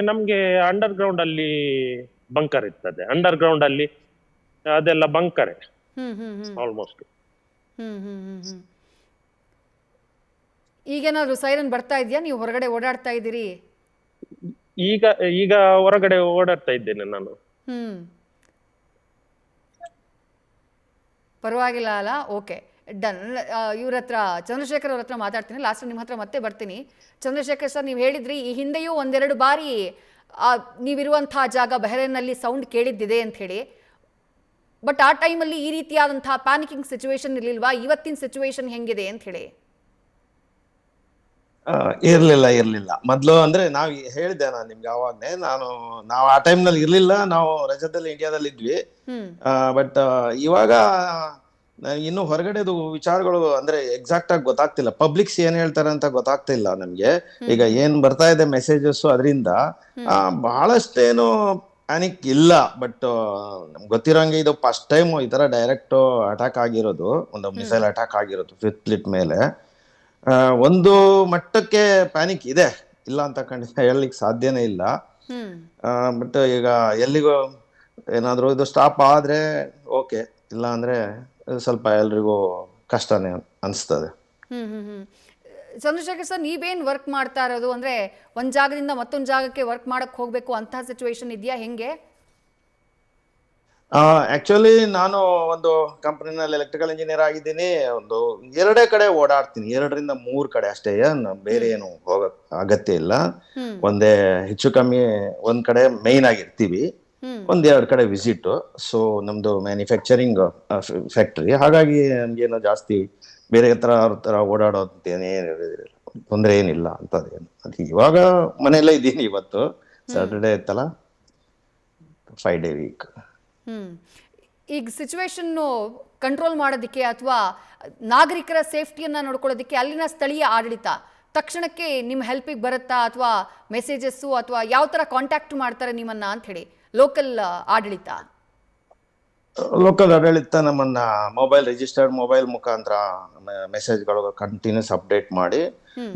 ನಮ್ಗೆ ಅಂಡರ್ ಗ್ರೌಂಡ್ ಅಲ್ಲಿ ಬಂಕರ್ ಇರ್ತದೆ. ಅಂಡರ್ ಗ್ರೌಂಡ್ ಅಲ್ಲಿ ಅದೆಲ್ಲ ಬಂಕರ್ ಆಲ್ಮೋಸ್ಟ್. ಈಗೇನಾದ್ರು ಸೈರನ್ ಬರ್ತಾ ಇದೆಯಾ? ನೀವು ಹೊರಗಡೆ ಓಡಾಡ್ತಾ ಇದ್ದೀರಿ? ಈಗ ಹೊರಗಡೆ ಓಡಾಡ್ತಾ ಇದ್ದೇನೆ ನಾನು. ಪರವಾಗಿಲ್ಲ ಅಲ್ಲ? Okay, done. ಇವ್ರ ಹತ್ರ, ಚಂದ್ರಶೇಖರ್ ಅವ್ರ ಹತ್ರ ಮಾತಾಡ್ತೀನಿ. ಲಾಸ್ಟ್ ನಿಮ್ಮ ಹತ್ರ ಮತ್ತೆ ಬರ್ತೀನಿ. ಚಂದ್ರಶೇಖರ್ ಸರ್, ನೀವು ಹೇಳಿದ್ರಿ ಈ ಹಿಂದೆಯೂ ಒಂದೆರಡು ಬಾರಿ ನೀವಿರುವಂತಹ ಜಾಗ ಬಹರೇನ್ನಲ್ಲಿ ಸೌಂಡ್ ಕೇಳಿದ್ದಿದೆ ಅಂತ ಹೇಳಿ. ಬಟ್ ಆ ಟೈಮಲ್ಲಿ ಈ ರೀತಿಯಾದಂತಹ ಪ್ಯಾನಿಕಿಂಗ್ ಸಿಚುವೇಶನ್ ಇರ್ಲಿಲ್ವಾ? ಇವತ್ತಿನ ಸಿಚುವೇಶನ್ ಹೆಂಗಿದೆ ಅಂತ ಹೇಳಿ? ಇರ್ಲಿಲ್ಲ. ಮೊದ್ಲು ಅಂದ್ರೆ ನಾವ್ ಹೇಳಿದೆ ನಾನು ನಿಮ್ಗೆ ಅವಾಗ್ನೇ, ನಾವು ಆ ಟೈಮ್ ನಲ್ಲಿ ಇರ್ಲಿಲ್ಲ, ನಾವು ರಜದಲ್ಲಿ ಇಂಡಿಯಾದಲ್ಲಿ ಇದ್ವಿ. ಬಟ್ ಇವಾಗ ಇನ್ನು ಹೊರಗಡೆದು ವಿಚಾರಗಳು ಅಂದ್ರೆ ಎಕ್ಸಾಕ್ಟ್ ಆಗಿ ಗೊತ್ತಾಗ್ತಿಲ್ಲ. ಪಬ್ಲಿಕ್ಸ್ ಏನ್ ಹೇಳ್ತಾರೆ ಅಂತ ಗೊತ್ತಾಗ್ತಿಲ್ಲ ನಮ್ಗೆ. ಈಗ ಏನ್ ಬರ್ತಾ ಇದೆ ಮೆಸೇಜಸ್, ಅದರಿಂದ ಬಹಳಷ್ಟೇನು ಪ್ಯಾನಿಕ್ ಇಲ್ಲ. ಬಟ್ ನಮ್ಗೆ ಗೊತ್ತಿರೋಂಗೆ ಇದು ಫಸ್ಟ್ ಟೈಮ್ ಈ ತರ ಡೈರೆಕ್ಟ್ ಅಟ್ಯಾಕ್ ಆಗಿರೋದು, ಒಂದು ಮಿಸೈಲ್ ಅಟ್ಯಾಕ್ ಆಗಿರೋದು 5th ಫ್ಲೀಟ್ ಮೇಲೆ. ಒಂದು ಮಟ್ಟಕ್ಕೆ ಪ್ಯಾನಿಕ್ ಇದೆ, ಇಲ್ಲ ಅಂತ ಖಂಡಿತ ಹೇಳಲಿಕ್ಕೆ ಸಾಧ್ಯನೇ ಇಲ್ಲ. ಬಟ್ ಈಗ ಎಲ್ಲಿಗೂ ಏನಾದ್ರು ಇದು ಸ್ಟಾಪ್ ಆದ್ರೆ ಓಕೆ, ಇಲ್ಲ ಅಂದ್ರೆ ಸ್ವಲ್ಪ ಎಲ್ರಿಗೂ ಕಷ್ಟನೇ ಅನಿಸ್ತದೆ. ಚಂದ್ರಶೇಖರ್ ಸರ್, ನೀವೇನ್ ವರ್ಕ್ ಮಾಡ್ತಾ ಇರೋದು? ಅಂದ್ರೆ ಒಂದ್ ಜಾಗದಿಂದ ಮತ್ತೊಂದ್ ಜಾಗಕ್ಕೆ ವರ್ಕ್ ಮಾಡಕ್ ಹೋಗ್ಬೇಕು ಅಂತ ಸಿಚುವೇಶನ್ ಇದೆಯಾ, ಹೆಂಗೆ? ಆಕ್ಚುಲಿ ನಾನು ಒಂದು ಕಂಪನಿನಲ್ಲಿ ಎಲೆಕ್ಟ್ರಿಕಲ್ ಇಂಜಿನಿಯರ್ ಆಗಿದ್ದೀನಿ. ಒಂದು 2 ಕಡೆ ಓಡಾಡ್ತೀನಿ, 2ರಿಂದ 3 ಕಡೆ ಅಷ್ಟೇ, ಬೇರೆ ಏನು ಹೋಗಕ್ ಅಗತ್ಯ ಇಲ್ಲ. ಒಂದೇ ಹೆಚ್ಚು ಕಮ್ಮಿ ಒಂದ್ ಕಡೆ ಮೇನ್ ಆಗಿರ್ತೀವಿ, 1-2 ಕಡೆ ವಿಸಿಟ್. ಸೊ ನಮ್ದು ಮ್ಯಾನುಫ್ಯಾಕ್ಚರಿಂಗ್ ಫ್ಯಾಕ್ಟರಿ, ಹಾಗಾಗಿ ನಮ್ಗೇನು ಜಾಸ್ತಿ ಬೇರೆ ತರ ಓಡಾಡೋದೇನೇ ತೊಂದರೆ ಏನಿಲ್ಲ ಅಂತದೇನು. ಅದು ಇವಾಗ ಮನೆಯಲ್ಲೇ ಇದ್ದೀನಿ, ಇವತ್ತು ಸ್ಯಾಟರ್ಡೇ ಇತ್ತಲ್ಲ. 5 day week. ಈಗ ಸಿಚುವೇಶನ್ನು ಕಂಟ್ರೋಲ್ ಮಾಡೋದಕ್ಕೆ ಅಥವಾ ನಾಗರಿಕರ ಸೇಫ್ಟಿಯನ್ನು ನೋಡ್ಕೊಳ್ಳೋದಕ್ಕೆ ಅಲ್ಲಿನ ಸ್ಥಳೀಯ ಆಡಳಿತ ತಕ್ಷಣಕ್ಕೆ ನಿಮ್ಮ ಹೆಲ್ಪಿಗೆ ಬರುತ್ತಾ ಅಥವಾ ಮೆಸೇಜಸ್ಸು ಅಥವಾ ಯಾವ ಥರ ಕಾಂಟ್ಯಾಕ್ಟ್ ಮಾಡ್ತಾರೆ ನಿಮ್ಮನ್ನ ಅಂತ ಹೇಳಿ ಲೋಕಲ್ ಆಡಳಿತ? ಲೋಕಲ್ ಆಡಳಿತ ನಮ್ಮನ್ನ ರಿಜಿಸ್ಟರ್ಡ್ ಮೊಬೈಲ್ ಮುಖಾಂತರ ಮೆಸೇಜ್ಗಳು ಕಂಟಿನ್ಯೂಸ್ ಅಪ್ಡೇಟ್ ಮಾಡಿ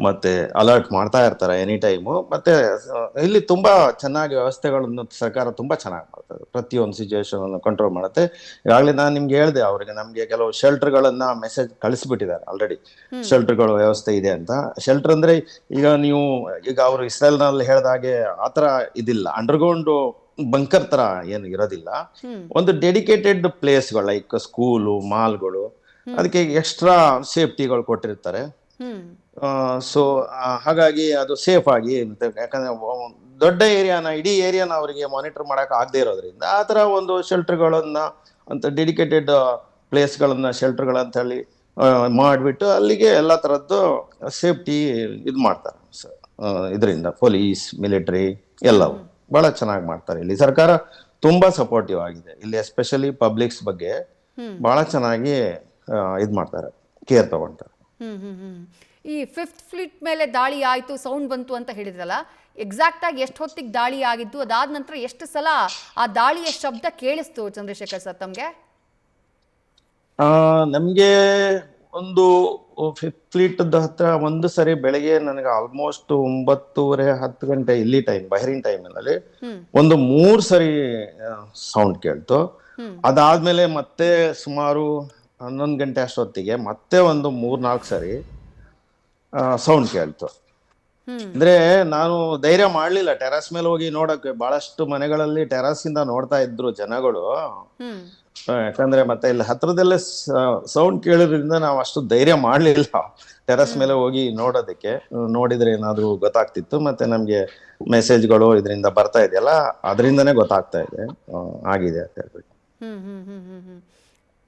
ಮತ್ತೆ ಅಲರ್ಟ್ ಮಾಡ್ತಾ ಇರ್ತಾರೆ ಎನಿ ಟೈಮು. ಮತ್ತೆ ಇಲ್ಲಿ ತುಂಬಾ ಚೆನ್ನಾಗಿ ವ್ಯವಸ್ಥೆಗಳನ್ನು ಸರ್ಕಾರ ತುಂಬಾ ಚೆನ್ನಾಗಿ ಮಾಡ್ತಾರೆ, ಪ್ರತಿಯೊಂದು ಸಿಚುವೇಶನ್ ಅನ್ನು ಕಂಟ್ರೋಲ್ ಮಾಡುತ್ತೆ. ಈಗಾಗಲೇ ನಾನು ನಿಮ್ಗೆ ಹೇಳಿದೆ, ಅವರಿಗೆ ನಮ್ಗೆ ಕೆಲವು ಶೆಲ್ಟರ್ಗಳನ್ನ ಮೆಸೇಜ್ ಕಳಿಸ್ಬಿಟ್ಟಿದ್ದಾರೆ ಆಲ್ರೆಡಿ, ಶೆಲ್ಟರ್ಗಳ ವ್ಯವಸ್ಥೆ ಇದೆ ಅಂತ. ಶೆಲ್ಟರ್ ಅಂದ್ರೆ ಈಗ ಅವರು ಇಸ್ರೇಲ್ನಲ್ಲಿ ಹೇಳಿದಾಗೆ ಆತರ ಇದಿಲ್ಲ, ಅಂಡರ್ಗ್ರೌಂಡ್ ಬಂಕರ್ ತರ ಏನು ಇರೋದಿಲ್ಲ. ಒಂದು ಡೆಡಿಕೇಟೆಡ್ ಪ್ಲೇಸ್ಗಳು ಲೈಕ್ ಸ್ಕೂಲು, ಮಾಲ್ಗಳು, ಅದಕ್ಕೆ ಎಕ್ಸ್ಟ್ರಾ ಸೇಫ್ಟಿಗಳು ಕೊಟ್ಟಿರ್ತಾರೆ. ಸೊ ಹಾಗಾಗಿ ಅದು ಸೇಫ್ ಆಗಿ, ಯಾಕಂದ್ರೆ ದೊಡ್ಡ ಇಡೀ ಏರಿಯಾನ ಅವರಿಗೆ ಮಾನಿಟರ್ ಮಾಡಕ್ ಆಗದೆ ಇರೋದ್ರಿಂದ ಆ ತರ ಒಂದು ಶೆಲ್ಟರ್ಗಳನ್ನ ಅಂತ ಡೆಡಿಕೇಟೆಡ್ ಪ್ಲೇಸ್ಗಳನ್ನ ಶೆಲ್ಟರ್ಗಳಂತ ಹೇಳಿ ಮಾಡಿಬಿಟ್ಟು ಅಲ್ಲಿಗೆ ಎಲ್ಲ ತರದ್ದು ಸೇಫ್ಟಿ ಇದು ಮಾಡ್ತಾರೆ. ಇದರಿಂದ ಪೊಲೀಸ್, ಮಿಲಿಟರಿ ಎಲ್ಲವೂ ಬಹಳ ಚೆನ್ನಾಗಿ ಮಾಡ್ತಾರೆ. ಇಲ್ಲಿ ಸರ್ಕಾರ ತುಂಬಾ ಸಪೋರ್ಟಿವ್ ಆಗಿದೆ. ಇಲ್ಲಿ ಎಸ್ಪೆಷಲಿ ಪಬ್ಲಿಕ್ಸ್ ಬಗ್ಗೆ ಬಹಳ ಚೆನ್ನಾಗಿ ಇದು ಮಾಡ್ತಾರೆ, ಕೇರ್ ತಗೊಳ್ತಾರೆ. ಈ 5th ಫ್ಲೀಟ್ ಮೇಲೆ ದಾಳಿ ಆಯಿತು, ಸೌಂಡ್ ಬಂತು ಅಂತ ಹೇಳಿದ್ರಲ್ಲ, ಎಕ್ಸಾಕ್ಟ್ ಆಗಿ ಎಷ್ಟು ಹೊತ್ತಿಗೆ ದಾಳಿ ಆಗಿದ್ದು, ಅದಾದ ನಂತರ ಎಷ್ಟು ಸಲ ಆ ದಾಳಿಯ ಶಬ್ದ ಕೇಳಿಸ್ತು ಚಂದ್ರಶೇಖರ್ ಸರ್ ತಮಗೆ? ನಮ್ಗೆ ಒಂದು 5th ಫ್ಲೀಟ್ ಹತ್ರ ಒಂದು ಸರಿ ಬೆಳಗ್ಗೆ ನನಗೆ ಆಲ್ಮೋಸ್ಟ್ 9:30-10 ಗಂಟೆ ಇಲ್ಲಿ ಟೈಮ್, ಬಹರಿನ್ ಟೈಮಿನಲ್ಲಿ ಒಂದು 3 ಸರಿ ಸೌಂಡ್ ಕೇಳ್ತು. ಅದಾದ್ಮೇಲೆ ಮತ್ತೆ ಸುಮಾರು 11 ಗಂಟೆ ಅಷ್ಟೊತ್ತಿಗೆ ಮತ್ತೆ ಒಂದು 3-4 ಸರಿ ಸೌಂಡ್ ಕೇಳ್ತು. ಅಂದ್ರೆ ನಾನು ಧೈರ್ಯ ಮಾಡ್ಲಿಲ್ಲ ಟೆರಸ್ ಮೇಲೆ ಹೋಗಿ ನೋಡಕ್ಕೆ. ಬಹಳಷ್ಟು ಮನೆಗಳಲ್ಲಿ ಟೆರಸ್ ಇಂದ ನೋಡ್ತಾ ಇದ್ರು ಜನಗಳು, ಯಾಕಂದ್ರೆ ಮತ್ತೆ ಇಲ್ಲಿ ಹತ್ರದಲ್ಲೇ ಸೌಂಡ್ ಕೇಳೋದ್ರಿಂದ ನಾವು ಅಷ್ಟು ಧೈರ್ಯ ಮಾಡ್ಲಿಲ್ಲ ಟೆರಸ್ ಮೇಲೆ ಹೋಗಿ ನೋಡೋದಕ್ಕೆ. ನೋಡಿದ್ರೆ ಏನಾದ್ರು ಗೊತ್ತಾಗ್ತಿತ್ತು. ಮತ್ತೆ ನಮ್ಗೆ ಮೆಸೇಜ್ಗಳು ಇದರಿಂದ ಬರ್ತಾ ಇದೆಯಲ್ಲ, ಅದರಿಂದನೇ ಗೊತ್ತಾಗ್ತಾ ಇದೆ ಆಗಿದೆ ಅಂತ ಹೇಳ್ಬಿಟ್ಟು.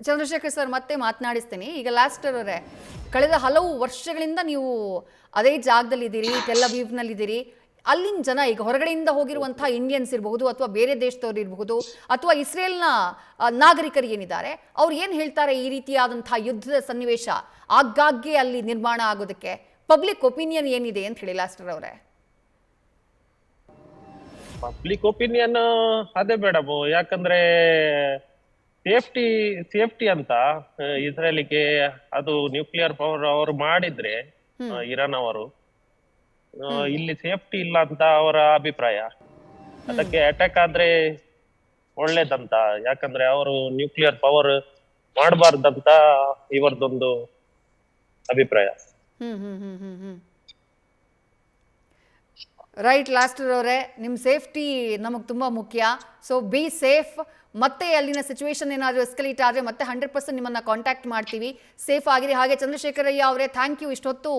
ಚಂದ್ರಶೇಖರ್ ಸರ್ ಮತ್ತೆ ಮಾತನಾಡಿಸ್ತೀನಿ. ಈಗ ಲಾಸ್ಟರ್ ಅವರೇ, ಕಳೆದ ಹಲವು ವರ್ಷಗಳಿಂದ ನೀವು ಅದೇ ಜಾಗದಲ್ಲಿದ್ದೀರಿ, ಟೆಲ್ ಅವೀವ್ನಲ್ಲಿದ್ದೀರಿ. ಅಲ್ಲಿನ ಜನ, ಈಗ ಹೊರಗಡೆಯಿಂದ ಹೋಗಿರುವಂತಹ ಇಂಡಿಯನ್ಸ್ ಇರಬಹುದು ಅಥವಾ ಬೇರೆ ದೇಶದವ್ರು ಇರಬಹುದು ಅಥವಾ ಇಸ್ರೇಲ್ನ ನಾಗರಿಕರು ಏನಿದ್ದಾರೆ, ಅವ್ರು ಏನು ಹೇಳ್ತಾರೆ ಈ ರೀತಿಯಾದಂತಹ ಯುದ್ಧದ ಸನ್ನಿವೇಶ ಆಗಾಗ್ಗೆ ಅಲ್ಲಿ ನಿರ್ಮಾಣ ಆಗೋದಕ್ಕೆ? ಪಬ್ಲಿಕ್ ಒಪಿನಿಯನ್ ಏನಿದೆ ಅಂತ ಹೇಳಿ ಲಾಸ್ಟರ್ ಅವರೇ? ಪಬ್ಲಿಕ್ ಒಪಿನಿಯನ್ ಅದೇ ಮೇಡಮ್, ಯಾಕಂದ್ರೆ ಸೇಫ್ಟಿ ಅಂತ ಇಸ್ರೇಲಿಗೆ ಅದು ನ್ಯೂಕ್ಲಿಯರ್ ಪವರ್ ಅವರು ಮಾಡಿದ್ರೆ, ಇರಾನ್ ಅವರು ಇಲ್ಲಿ ಸೇಫ್ಟಿ ಇಲ್ಲ ಅಂತ ಅವರ ಅಭಿಪ್ರಾಯ. ಅದಕ್ಕೆ ಅಟ್ಯಾಕ್ ಆದ್ರೆ ಒಳ್ಳೇದಂತ, ಯಾಕಂದ್ರೆ ಅವರು ನ್ಯೂಕ್ಲಿಯರ್ ಪವರ್ ಮಾಡಬಾರ್ದಂತ ಇವರದೊಂದು ಅಭಿಪ್ರಾಯ. ರೈಟ್ ಲಾಸ್ಟರ್ ಅವರೇ, ನಿಮ್ಮ ಸೇಫ್ಟಿ ನಮಗೆ ತುಂಬ ಮುಖ್ಯ. So be safe. ಮತ್ತೆ ಅಲ್ಲಿನ ಸಿಚುವೇಶನ್ ಏನಾದರೂ ಎಸ್ಕಲೇಟ್ ಆದರೆ ಮತ್ತೆ 100% ನಿಮ್ಮನ್ನ ಕಾಂಟ್ಯಾಕ್ಟ್ ಮಾಡ್ತೀವಿ. ಸೇಫ್ ಆಗಿರಿ. ಹಾಗೆ ಚಂದ್ರಶೇಖರಯ್ಯ ಅವರೇ, ಥ್ಯಾಂಕ್ ಯು ಇಷ್ಟೊತ್ತು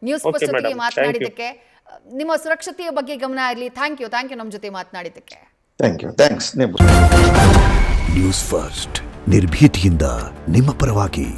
ನ್ಯೂಸ್ ಫಸ್ಟ್ ಜೊತೆಗೆ ಮಾತನಾಡಿದ್ದಕ್ಕೆ. ನಿಮ್ಮ ಸುರಕ್ಷತೆಯ ಬಗ್ಗೆ ಗಮನ ಇರಲಿ. ಥ್ಯಾಂಕ್ ಯು ನಮ್ಮ ಜೊತೆ ಮಾತನಾಡಿದ್ದಕ್ಕೆ. ಥ್ಯಾಂಕ್ಸ್. ನ್ಯೂಸ್ ಫಸ್ಟ್, ನಿರ್ಭೀತಿಯಿಂದ ನಿಮ್ಮ ಪರವಾಗಿ.